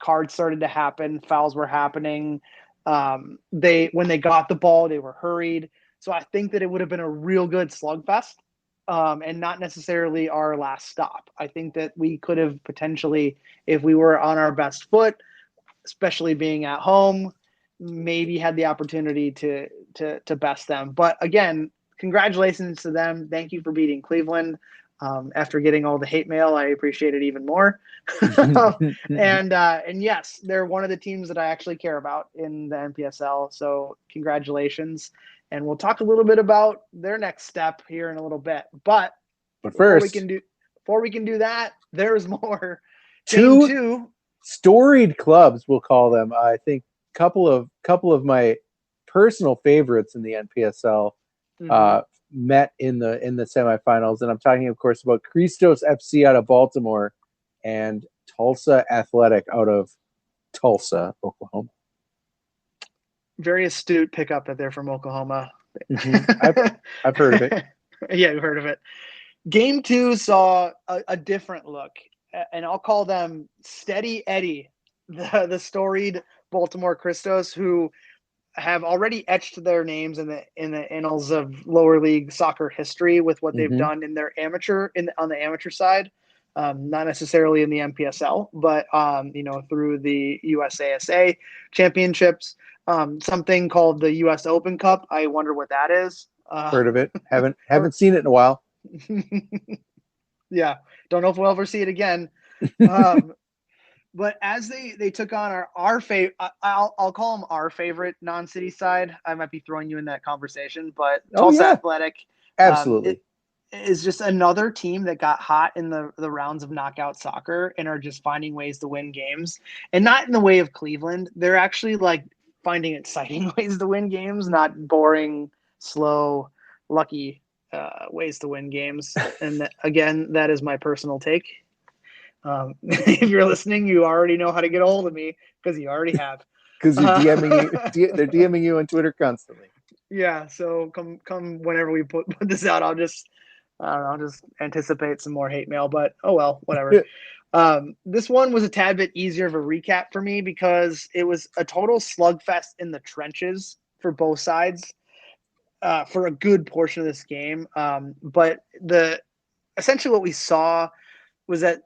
cards started to happen, fouls were happening. When they got the ball, they were hurried. So I think that it would have been a real good slugfest, and not necessarily our last stop. I think that we could have potentially, if we were on our best foot, especially being at home, maybe had the opportunity to best them. But again, congratulations to them. Thank you for beating Cleveland. After getting all the hate mail, I appreciate it even more. And yes, they're one of the teams that I actually care about in the NPSL. So congratulations. And we'll talk a little bit about their next step here in a little bit. But first, before we can do that, there's more. Two storied clubs, we'll call them. I think couple of my personal favorites in the NPSL met in the semifinals, and I'm talking, of course, about Christos FC out of Baltimore and Tulsa Athletic out of Tulsa, Oklahoma. Very astute pickup that they're from Oklahoma. I've heard of it. Yeah, you've heard of it. Game 2 saw a different look, and I'll call them Steady Eddie, the storied Baltimore Christos, who have already etched their names in the annals of lower league soccer history with what they've done in their on the amateur side, not necessarily in the NPSL, but through the USASA championships, something called the US Open Cup. I wonder what that is. Heard of it? Haven't seen it in a while. Yeah, don't know if we'll ever see it again. But as they took on our favorite, I'll call them our favorite non-city side. I might be throwing you in that conversation, but Tulsa Athletic, absolutely. is just another team that got hot in the rounds of knockout soccer and are just finding ways to win games, and not in the way of Cleveland. They're actually like finding exciting ways to win games, not boring, slow, lucky ways to win games. And again, that is my personal take. If you're listening, you already know how to get a hold of me because you already have. Because you're they're DMing you on Twitter constantly. Yeah, so come whenever we put this out, I'll just anticipate some more hate mail, but oh well, whatever. This one was a tad bit easier of a recap for me because it was a total slugfest in the trenches for both sides for a good portion of this game. But essentially what we saw was that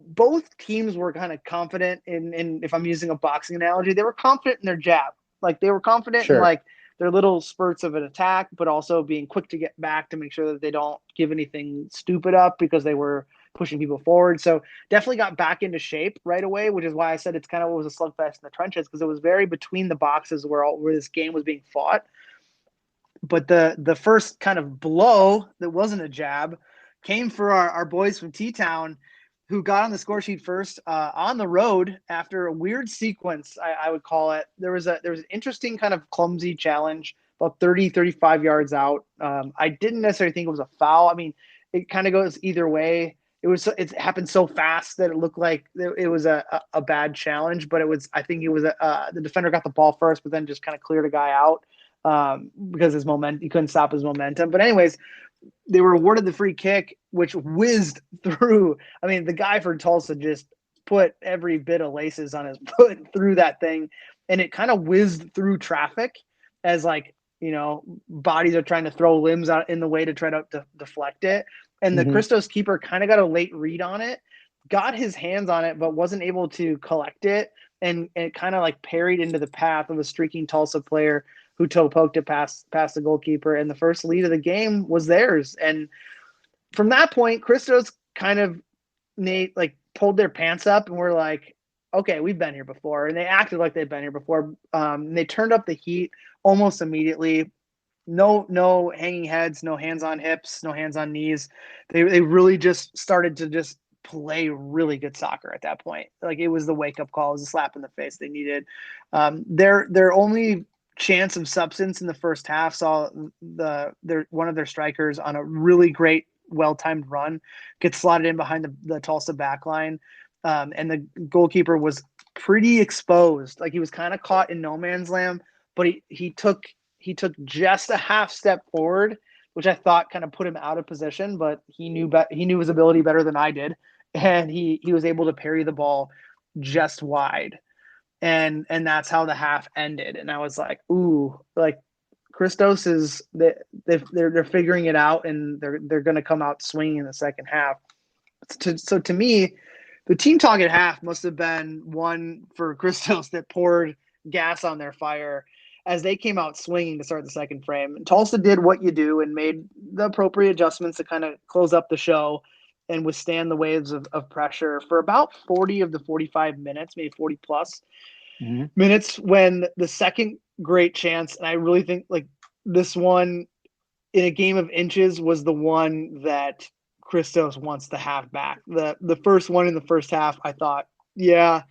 both teams were kind of confident in, if I'm using a boxing analogy, they were confident in their jab. Like they were confident in like their little spurts of an attack, but also being quick to get back to make sure that they don't give anything stupid up because they were pushing people forward. So definitely got back into shape right away, which is why I said it's kind of what was a slugfest in the trenches, because it was very between the boxes where this game was being fought. But the first kind of blow that wasn't a jab came for our boys from T-Town, who got on the score sheet first on the road after a weird sequence, I would call it. There was an interesting kind of clumsy challenge about 35 yards out. I didn't necessarily think it was a foul. I mean, it kind of goes either way. It happened so fast that it looked like it was a bad challenge, but I think it was the defender got the ball first, but then just kind of cleared a guy out because his momentum, he couldn't stop his momentum. But anyways, they were awarded the free kick, which whizzed through. I mean, the guy for Tulsa just put every bit of laces on his foot through that thing, and it kind of whizzed through traffic as bodies are trying to throw limbs out in the way to try to deflect it. And the Christos keeper kind of got a late read on it, got his hands on it, but wasn't able to collect it. And it kind of like parried into the path of a streaking Tulsa player who toe poked it past the goalkeeper. And the first lead of the game was theirs. And from that point, Christos kind of pulled their pants up and were like, okay, we've been here before. And they acted like they'd been here before. They turned up the heat almost immediately. No hanging heads, no hands on hips, no hands on knees. They really just started to just play really good soccer at that point. Like it was the wake up call, it was a slap in the face they needed. Their only chance of substance in the first half saw one of their strikers on a really great, well-timed run get slotted in behind the Tulsa back line. And the goalkeeper was pretty exposed. Like he was kind of caught in no man's land, but he took just a half step forward, which I thought kind of put him out of position, but he knew his ability better than I did. And he was able to parry the ball just wide. And that's how the half ended. And I was like, ooh, like Christos they're figuring it out, and they're going to come out swinging in the second half. So to me, the team talk at half must have been one for Christos that poured gas on their fire as they came out swinging to start the second frame. And Tulsa did what you do and made the appropriate adjustments to kind of close up the show and withstand the waves of pressure for about 40 of the 45 minutes, maybe 40 plus minutes, when the second great chance, and I really think like this one in a game of inches, was the one that Christos wants to have back. The first one in the first half, I thought, yeah,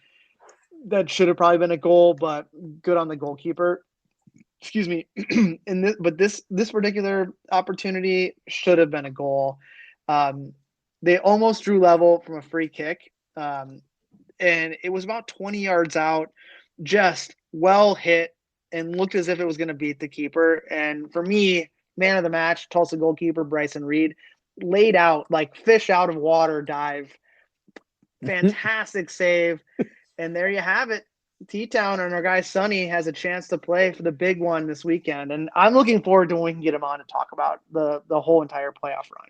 that should have probably been a goal, but good on the goalkeeper. Excuse me. But this particular opportunity should have been a goal. They almost drew level from a free kick. And it was about 20 yards out, just well hit, and looked as if it was going to beat the keeper. And for me, man of the match, Tulsa goalkeeper Bryson Reed, laid out like fish out of water dive. Fantastic save. And there you have it. T-Town and our guy Sonny has a chance to play for the big one this weekend. And I'm looking forward to when we can get him on to talk about the whole entire playoff run.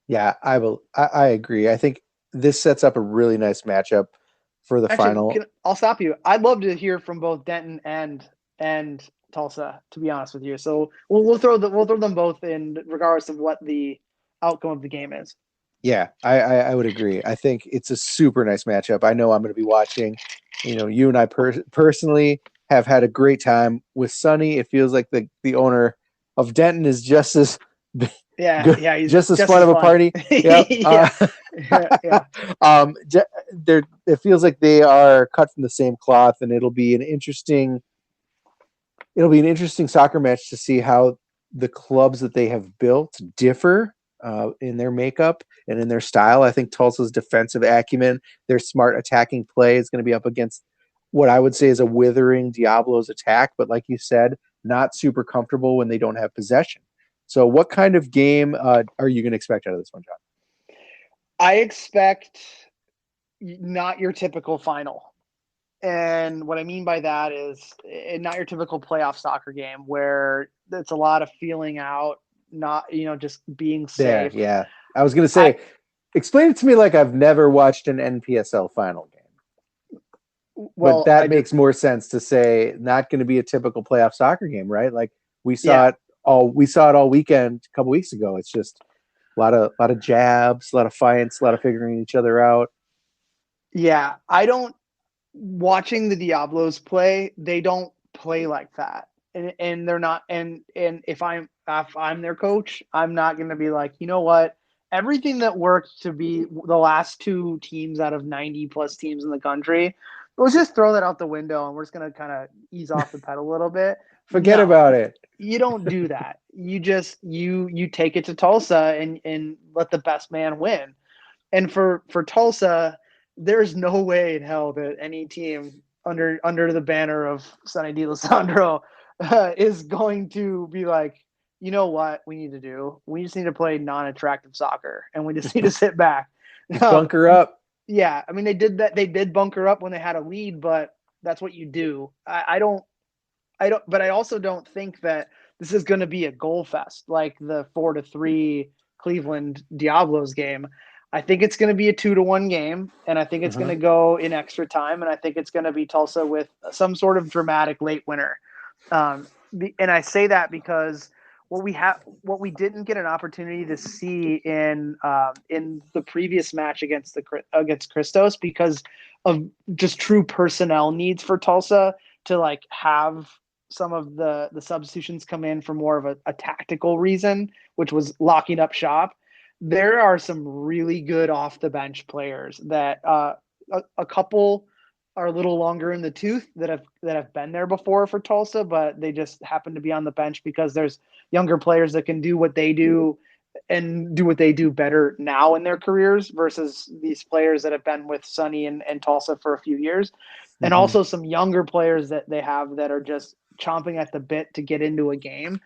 Yeah, I agree. I think this sets up a really nice matchup for the final. I'll stop you. I'd love to hear from both Denton and Tulsa, to be honest with you. So we'll throw them both in regardless of what the outcome of the game is. Yeah, I would agree. I think it's a super nice matchup. I know I'm going to be watching. You and I personally have had a great time with Sonny. It feels like the owner of Denton is just as Yeah. He's just as fun of a party. Yep. It feels like they are cut from the same cloth, and it'll be an interesting soccer match to see how the clubs that they have built differ in their makeup and in their style. I think Tulsa's defensive acumen, their smart attacking play is going to be up against what I would say is a withering Diablo's attack, but like you said, not super comfortable when they don't have possession. So what kind of game are you going to expect out of this one, John? I expect not your typical final. And what I mean by that is not your typical playoff soccer game where it's a lot of feeling out, not, just being safe. Yeah. I was going to say, explain it to me like I've never watched an NPSL final game. Well, but that makes more sense to say not going to be a typical playoff soccer game, right? Like we saw it all weekend a couple weeks ago. It's just a lot of jabs, a lot of fights, a lot of figuring each other out. Yeah, watching the Diablos play, they don't play like that. And they're not and if I'm their coach, I'm not going to be like, you know what? Everything that worked to be the last two teams out of 90 plus teams in the country, let's just throw that out the window and we're just going to kind of ease off the pedal a little bit. Forget about it. You don't do that. You just you take it to Tulsa and let the best man win. And for Tulsa, there's no way in hell that any team under the banner of Sonny D'Alessandro is going to be like, you know what we need to do? We just need to play non-attractive soccer, and we just need to sit back. Bunker up. Yeah, I mean they did that. They did bunker up when they had a lead, but that's what you do. I don't. But I also don't think that this is going to be a goal fest like the 4-3 Cleveland Diablos game. I think it's going to be a 2-1 game, and I think it's going to go in extra time, and I think it's going to be Tulsa with some sort of dramatic late winner. And I say that because what we didn't get an opportunity to see in the previous match against Christos because of just true personnel needs for Tulsa to like have some of the substitutions come in for more of a tactical reason, which was locking up shop. There are some really good off the bench players that a couple are a little longer in the tooth that have been there before for Tulsa, but they just happen to be on the bench because there's younger players that can do what they do and do what they do better now in their careers versus these players that have been with Sonny and Tulsa for a few years. And also some younger players that they have that are just chomping at the bit to get into a game.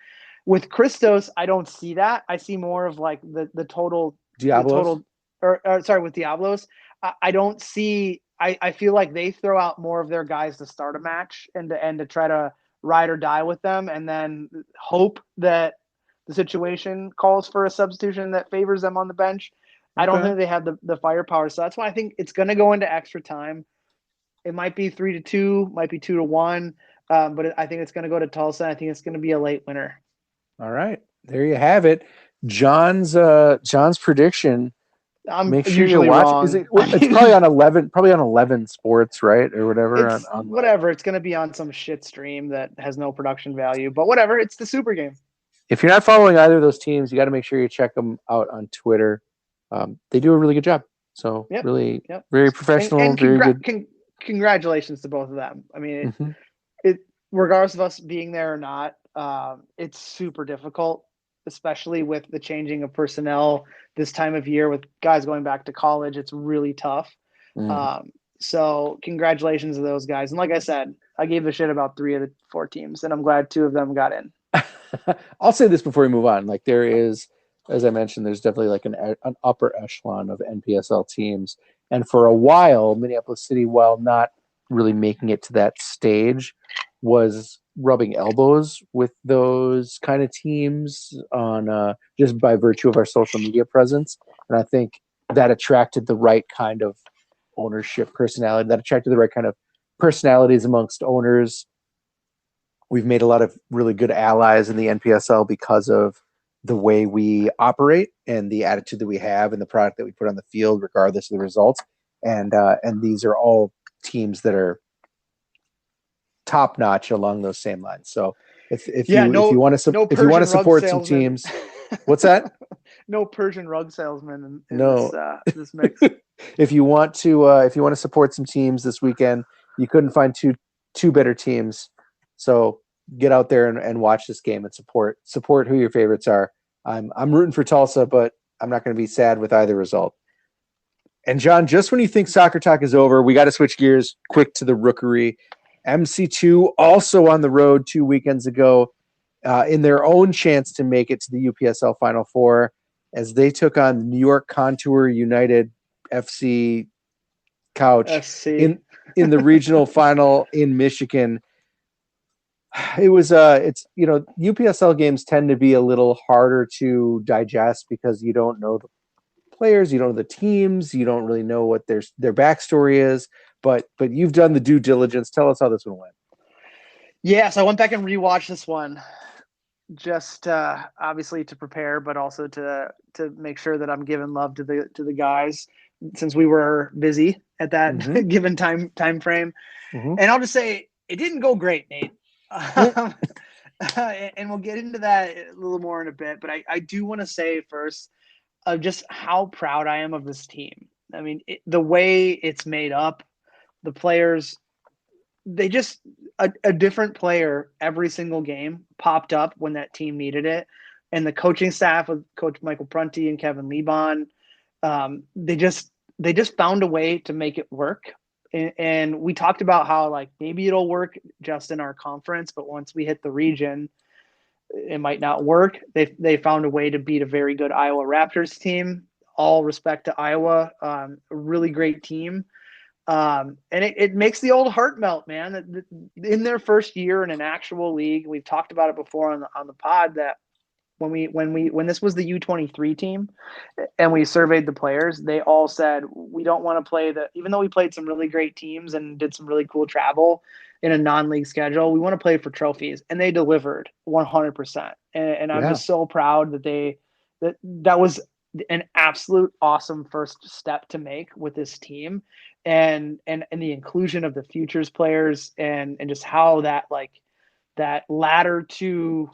With Christos, I don't see that. I see more of like the total Diablos. With Diablos. I don't see. I feel like they throw out more of their guys to start a match and to try to ride or die with them, and then hope that the situation calls for a substitution that favors them on the bench. Okay. I don't think they have the firepower, so that's why I think it's going to go into extra time. It might be 3-2, might be 2-1, but I think it's going to go to Tulsa. I think it's going to be a late winner. All right, there you have it. John's prediction. Make sure you watch. It's probably on 11 Sports, right, or whatever. On whatever. It's going to be on some shit stream that has no production value, but whatever. It's the Super Game. If you're not following either of those teams, you got to make sure you check them out on Twitter. They do a really good job. So very professional, and very good. Congratulations to both of them. I mean, regardless of us being there or not, it's super difficult, especially with the changing of personnel this time of year with guys going back to college. It's really tough. So congratulations to those guys. And like I said, I gave a shit about 3 of the 4 teams, and I'm glad 2 of them got in. I'll say this before we move on. Like there is, as I mentioned, there's definitely like an upper echelon of NPSL teams. And for a while, Minneapolis City, while not really making it to that stage, was rubbing elbows with those kind of teams on just by virtue of our social media presence. And I think that attracted the right kind of ownership personality, that attracted the right kind of personalities amongst owners. We've made a lot of really good allies in the NPSL because of the way we operate and the attitude that we have and the product that we put on the field, regardless of the results. And these are all teams that are top notch along those same lines. So if you want to support some teams, What's that? No Persian rug salesman in No. this mix. If you want to support some teams this weekend, you couldn't find two better teams. So get out there and watch this game and support who your favorites are. I'm rooting for Tulsa, but I'm not going to be sad with either result. And John, just when you think soccer talk is over, we got to switch gears quick to the Rookery. MC2 also on the road 2 weekends ago in their own chance to make it to the UPSL Final Four as they took on the New York Contour United FC Couch in the regional final in Michigan. It was UPSL games tend to be a little harder to digest because you don't know the players, you don't know the teams, you don't really know what their backstory is, but you've done the due diligence. Tell us how this one went. Yeah, so I went back and rewatched this one just obviously to prepare, but also to make sure that I'm giving love to the guys since we were busy at that given time frame. And I'll just say it didn't go great, Nate. And we'll get into that a little more in a bit, but I do want to say first just how proud I am of this team. I mean, the way it's made up, the players, they just a different player every single game popped up when that team needed it. And the coaching staff with Coach Michael Prunty and Kevin Liebon, they just found a way to make it work. And we talked about how like maybe it'll work just in our conference, but once we hit the region, it might not work. They found a way to beat a very good Iowa Raptors team. All respect to Iowa, a really great team. And it makes the old heart melt, man. In their first year in an actual league, we've talked about it before on the pod that when this was the U23 team and we surveyed the players, they all said we don't want to play even though we played some really great teams and did some really cool travel in a non-league schedule, we want to play for trophies, and they delivered 100%. And I'm just so proud that was an absolute awesome first step to make with this team, and the inclusion of the futures players and just how that ladder to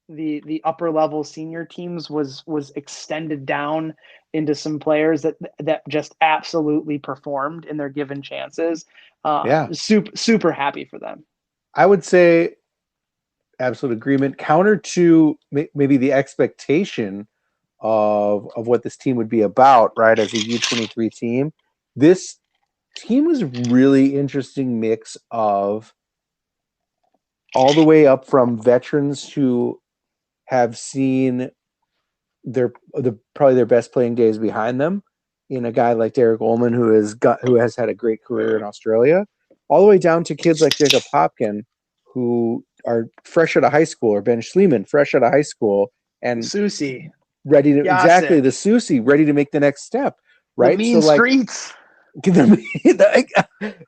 the upper level senior teams was extended down into some players that just absolutely performed in their given chances. Super happy for them. I would say absolute agreement. Counter to maybe the expectation of what this team would be about, right? As a U23 team, this team was a really interesting mix of all the way up from veterans who have seen probably their best playing days behind them in a guy like Derek Ullman, who has had a great career in Australia, all the way down to kids like Jacob Hopkin, who are fresh out of high school, or Ben Schliemann, fresh out of high school, and Susie ready to exactly the Susie ready to make the next step, right? The mean streets.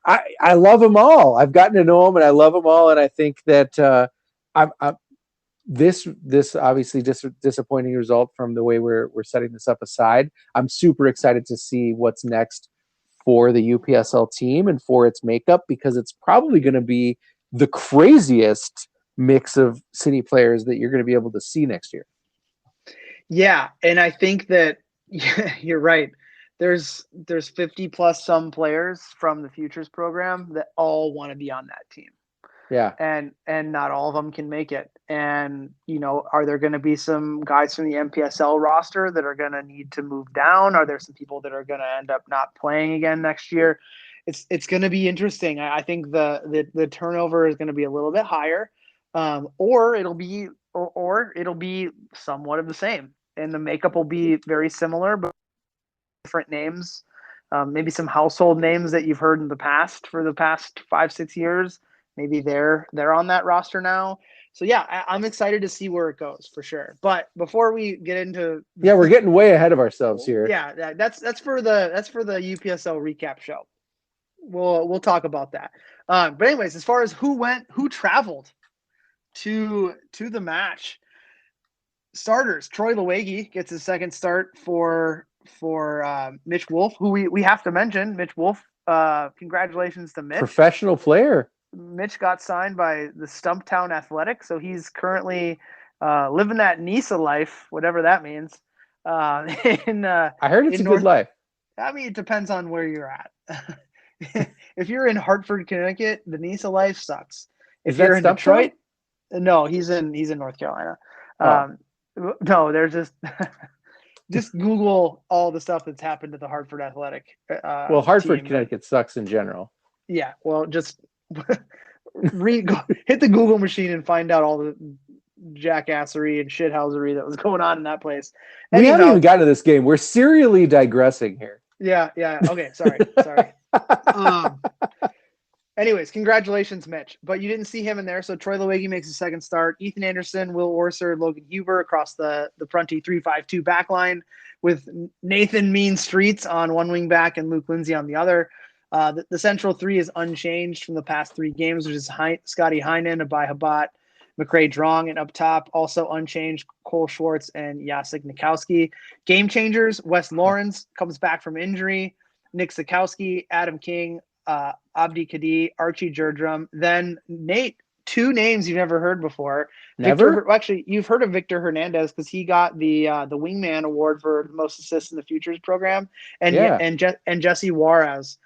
I love them all. I've gotten to know them, and I love them all, and I think that this obviously disappointing result from the way we're setting this up aside, I'm super excited to see what's next for the UPSL team and for its makeup, because it's probably going to be the craziest mix of city players that you're going to be able to see next year. Yeah, and I think that you're right. There's 50 plus some players from the futures program that all want to be on that team. Yeah. And not all of them can make it. And, are there going to be some guys from the MPSL roster that are going to need to move down? Are there some people that are going to end up not playing again next year? It's going to be interesting. I think the turnover is going to be a little bit higher, or it'll be somewhat of the same. And the makeup will be very similar, but different names, maybe some household names that you've heard in the past for the past 5-6 years. Maybe they're on that roster now. So yeah, I'm excited to see where it goes for sure. But before we get into we're getting way ahead of ourselves here. Yeah, that's for the UPSL recap show. We'll talk about that. But anyways, as far as who traveled to the match, starters, Troy Lewegi gets his second start for Mitch Wolf, who we have to mention. Mitch Wolf, congratulations to Mitch. Professional player. Mitch got signed by the Stumptown Athletic, so he's currently living that NISA life, whatever that means. I heard it's a good life. I mean, it depends on where you're at. If you're in Hartford, Connecticut, the NISA life sucks. If you're in Detroit, no, he's in North Carolina. No, there's just Google all the stuff that's happened to the Hartford Athletic. Well, Hartford, team. Connecticut sucks in general. Yeah, well, just hit the Google machine and find out all the jackassery and shithousery that was going on in that place. We haven't even gotten to this game. We're serially digressing here. Yeah. Okay, sorry. Anyways, congratulations, Mitch. But you didn't see him in there, so Troy Lewicki makes his second start. Ethan Anderson, Will Orser, Logan Huber across the Prunty 3-5-2 back line with Nathan Mean Streets on one wing back and Luke Lindsay on the other. The central three is unchanged from the past 3 games, which is Scotty Heinen, Abai Habat, McCray Drong, and up top, also unchanged, Cole Schwartz and Jacek Nikowski. Game changers, Wes Lawrence comes back from injury, Nick Sikowski, Adam King, Abdi Kadi, Archie Jerdrum. Then Nate, 2 names you've never heard before. Never? Actually, you've heard of Victor Hernandez because he got the Wingman Award for most assists in the Futures program, and Jesse Juarez.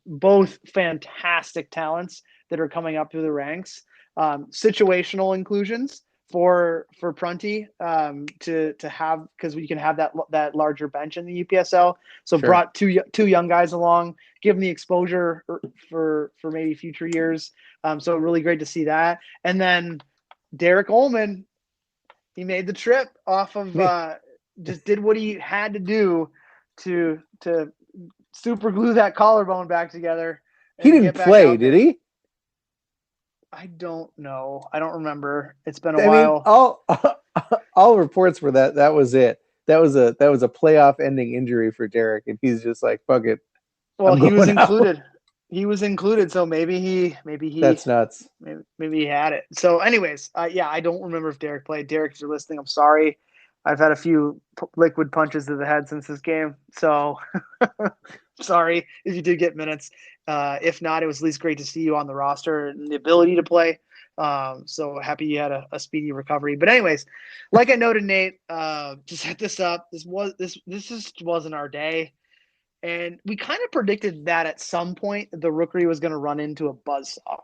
Both fantastic talents that are coming up through the ranks. Situational inclusions for Prunty to have, because we can have that larger bench in the UPSL. So sure. Brought two young guys along, give them the exposure for maybe future years. So really great to see that. And then Derek Ullman, he made the trip off of just did what he had to do to super glue that collarbone back together. He didn't play, did he? I don't know. I don't remember. It's been a while. All reports were that was it. That was a playoff ending injury for Derek, and he's just like, fuck it. Well, he was included. He was included, so maybe he. That's nuts. Maybe he had it. So, anyways, I don't remember if Derek played. Derek, if you're listening, I'm sorry. I've had a few liquid punches to the head since this game, so sorry if you did get minutes. If not, it was at least great to see you on the roster and the ability to play. So happy you had a speedy recovery. But anyways, like I noted, Nate, to set this up, this just wasn't our day. And we kind of predicted that at some point the Rookery was going to run into a buzzsaw.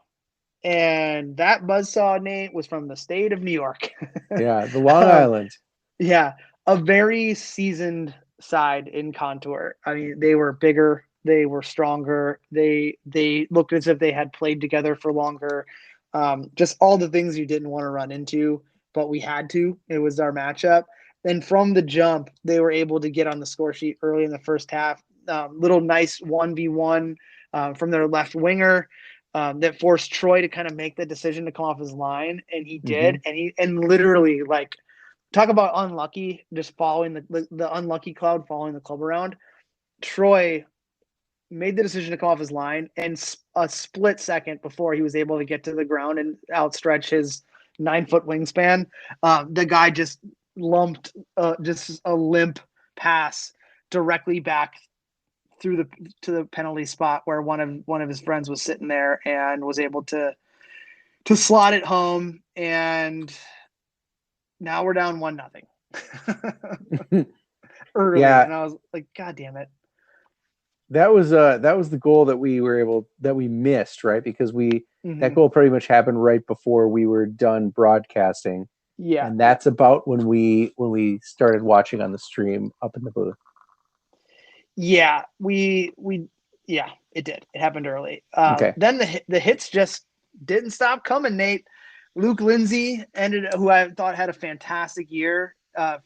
And that buzzsaw, Nate, was from the state of New York. Yeah, the Long Island. Yeah, a very seasoned side in Contour. I mean, they were bigger. They were stronger. They looked as if they had played together for longer. Just all the things you didn't want to run into, but we had to. It was our matchup. And from the jump, they were able to get on the score sheet early in the first half. Little nice 1v1 from their left winger that forced Troy to kind of make the decision to come off his line, and he did. Mm-hmm. And literally, like, talk about unlucky, just following the unlucky cloud following the club around. Troy made the decision to come off his line, and a split second before he was able to get to the ground and outstretch his 9-foot wingspan, the guy just lumped just a limp pass directly back to the penalty spot where one of his friends was sitting there, and was able to slot it home. And now we're down 1-0 early. Yeah. And I was like, God damn it. That was the goal that we missed, right? Because that goal pretty much happened right before we were done broadcasting. Yeah. And that's about when we started watching on the stream up in the booth. Yeah, it did. It happened early. Okay. Then the hits just didn't stop coming, Nate. Luke Lindsay who I thought had a fantastic year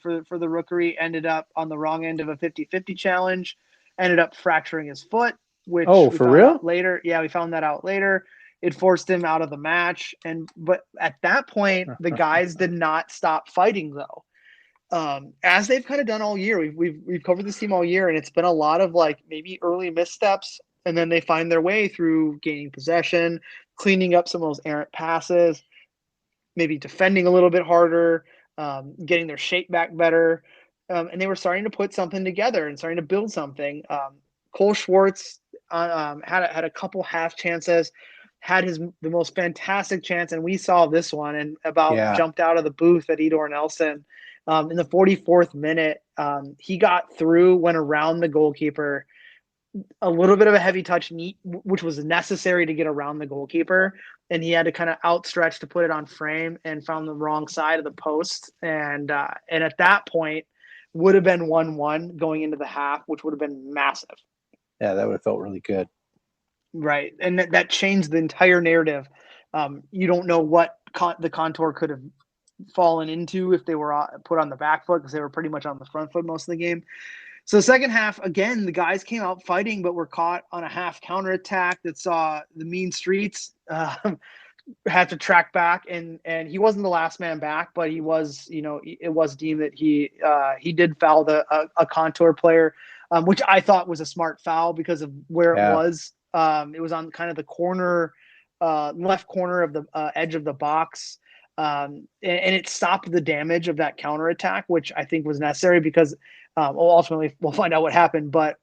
for the Rookery, ended up on the wrong end of a 50-50 challenge, ended up fracturing his foot, which for real? Later. Yeah, we found that out later. It forced him out of the match. But at that point, the guys did not stop fighting though. As they've kind of done all year. We've covered this team all year, and it's been a lot of like maybe early missteps, and then they find their way through gaining possession, cleaning up some of those errant passes, maybe defending a little bit harder, getting their shape back better. And they were starting to put something together and starting to build something. Cole Schwartz had a couple half chances. had the most fantastic chance, and we saw this one and Yeah. jumped out of the booth at Edor Nelson. In the 44th minute, he got through, went around the goalkeeper, a little bit of a heavy touch, which was necessary to get around the goalkeeper, and he had to kind of outstretch to put it on frame and found the wrong side of the post. And at that point, would have been 1-1 going into the half, which would have been massive. Yeah, that would have felt really good. Right, and that changed the entire narrative. You don't know what the Contour could have fallen into if they were put on the back foot, because they were pretty much on the front foot most of the game. So the second half, again, the guys came out fighting, but were caught on a half counterattack that saw the Mean Streets had to track back, and he wasn't the last man back, but he was, it was deemed that he did foul a Contour player, which I thought was a smart foul because of where it was. It was on kind of the corner, left corner of the edge of the box. And it stopped the damage of that counterattack, which I think was necessary because ultimately we'll find out what happened. But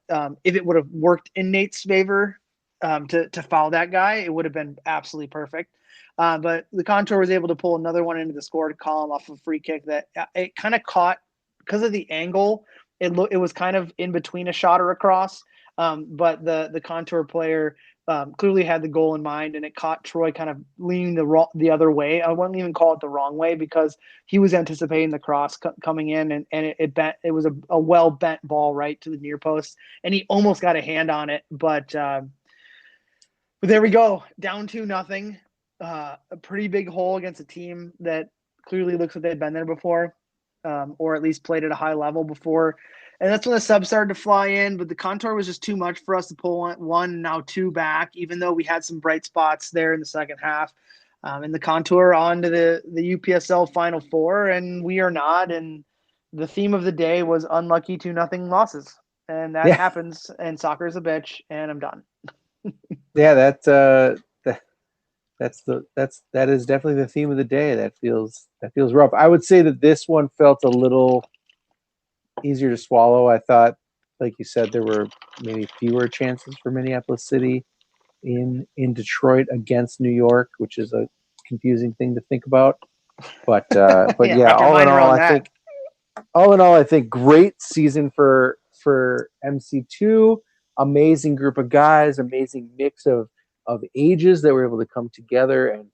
if it would have worked in Nate's favor to foul that guy, it would have been absolutely perfect. But the Contour was able to pull another one into the scored column off a free kick that it kind of caught because of the angle. It was kind of in between a shot or a cross. But the Contour player clearly had the goal in mind, and it caught Troy kind of leaning the other way. I wouldn't even call it the wrong way because he was anticipating the cross coming in, and it was a well bent ball right to the near post, and he almost got a hand on it. But there we go, down 2-0. A pretty big hole against a team that clearly looks like they'd been there before, or at least played at a high level before. And that's when the subs started to fly in, but the Contour was just too much for us to pull one, now two back, even though we had some bright spots there in the second half. And the Contour on to the UPSL Final Four, and we are not. And the theme of the day was unlucky 2-0 losses. And that happens, and soccer is a bitch, and I'm done. Yeah, that is definitely the theme of the day. That feels rough. I would say that this one felt a little easier to swallow. I thought, like you said, there were maybe fewer chances for Minneapolis City in Detroit against New York, which is a confusing thing to think about. But all in all, I think great season for MC2. Amazing group of guys, amazing mix of ages that were able to come together and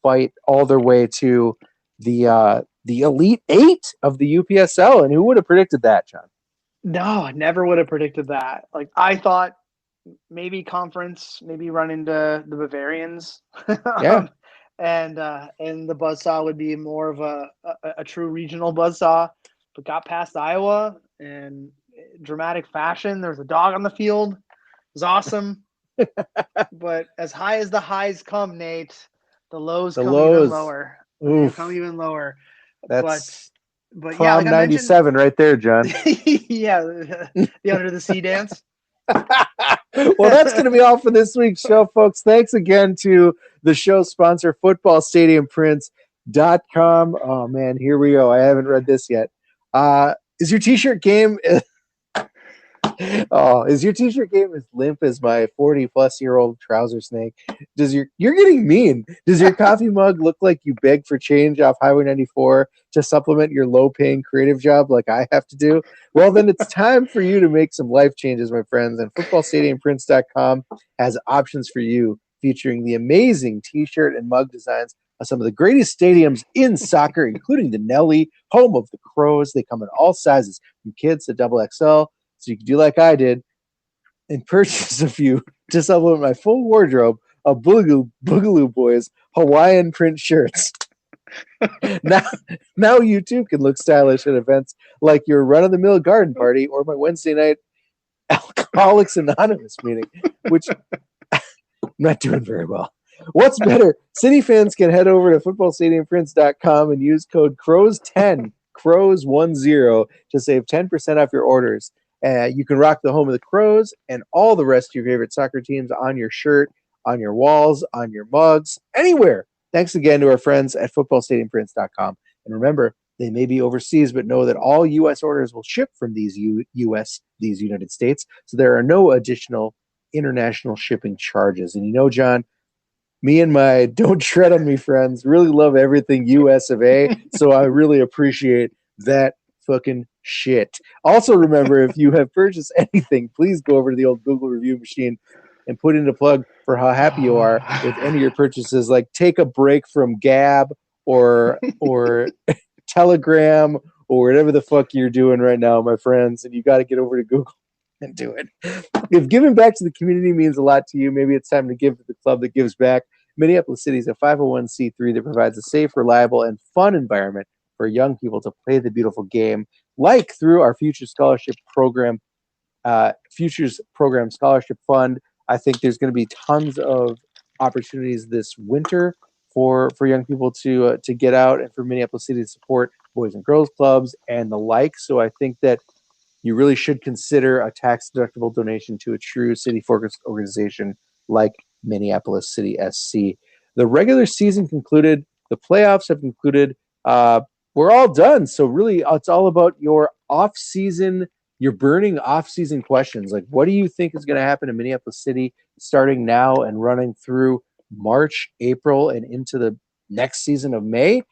fight all their way to the Elite Eight of the UPSL. And who would have predicted that, John? No, I never would have predicted that. Like, I thought maybe conference, maybe run into the Bavarians. Yeah. And the buzzsaw would be more of a true regional buzzsaw, but got past Iowa in dramatic fashion. There was a dog on the field. It was awesome. But as high as the highs come, Nate, the lows come even lower. They come even lower. That's but prom yeah, like 97 right there, John. Yeah, the under the sea dance. Well, that's going to be all for this week's show, folks. Thanks again to the show sponsor, footballstadiumprints.com. Oh, man, here we go. I haven't read this yet. Is your t-shirt game as limp as my 40-plus-year-old trouser snake? You're getting mean. Does your coffee mug look like you beg for change off Highway 94 to supplement your low-paying creative job like I have to do? Well, then it's time for you to make some life changes, my friends, and footballstadiumprints.com has options for you, featuring the amazing t-shirt and mug designs of some of the greatest stadiums in soccer, including the Nelly, home of the Crows. They come in all sizes, from kids to XXL. So you can do like I did and purchase a few to supplement my full wardrobe of Boogaloo Boys Hawaiian print shirts. Now you too can look stylish at events like your run-of-the-mill garden party or my Wednesday night Alcoholics Anonymous meeting, which I'm not doing very well. What's better, City fans can head over to footballstadiumprints.com and use code CROWS10, CROWS10, to save 10% off your orders. You can rock the home of the Crows and all the rest of your favorite soccer teams on your shirt, on your walls, on your mugs, anywhere. Thanks again to our friends at footballstadiumprints.com. And remember, they may be overseas, but know that all U.S. orders will ship from these United States. So there are no additional international shipping charges. And John, me and my don't tread on me friends really love everything US of A. So I really appreciate that fucking shit. Also, remember, if you have purchased anything, please go over to the old Google review machine and put in a plug for how happy you are with any of your purchases. Like take a break from Gab or Telegram or whatever the fuck you're doing right now, my friends. And you got to get over to Google and do it. If giving back to the community means a lot to you, maybe it's time to give to the club that gives back. Minneapolis City is a 501c3 that provides a safe, reliable, and fun environment for young people to play the beautiful game, like through our Futures Program Scholarship Fund. I think there's going to be tons of opportunities this winter for young people to get out and for Minneapolis City to support boys and girls clubs and the like. So I think that you really should consider a tax-deductible donation to a true city-focused organization like Minneapolis City SC. The regular season concluded. The playoffs have concluded. We're all done. So really, it's all about your off-season, your burning off-season questions. Like, what do you think is going to happen in Minneapolis City starting now and running through March, April, and into the next season of May?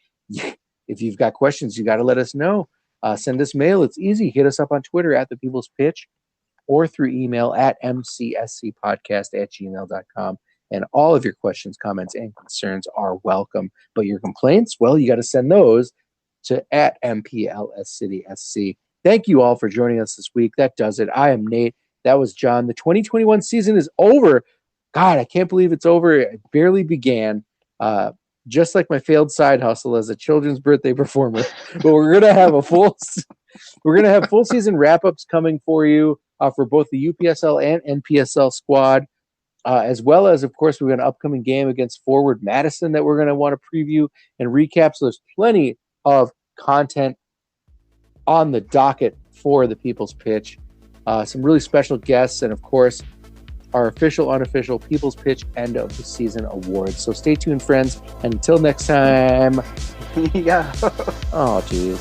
If you've got questions, you got to let us know. Send us mail. It's easy. Hit us up on Twitter at The People's Pitch or through email at mcscpodcast@gmail.com. And all of your questions, comments, and concerns are welcome. But your complaints, well, you got to send those to at MPLSCitySC. Thank you all for joining us this week. That does it. I am Nate. That was John. The 2021 season is over. God, I can't believe it's over. It barely began. Just like my failed side hustle as a children's birthday performer. But we're gonna have full season wrap-ups coming for you for both the UPSL and NPSL squad, as well as, of course, we've got an upcoming game against Forward Madison that we're gonna want to preview and recap. So there's plenty of content on the docket for the People's Pitch. Some really special guests, and of course, our official, unofficial People's Pitch end of the season awards. So stay tuned, friends. And until next time. Yeah. Oh, geez.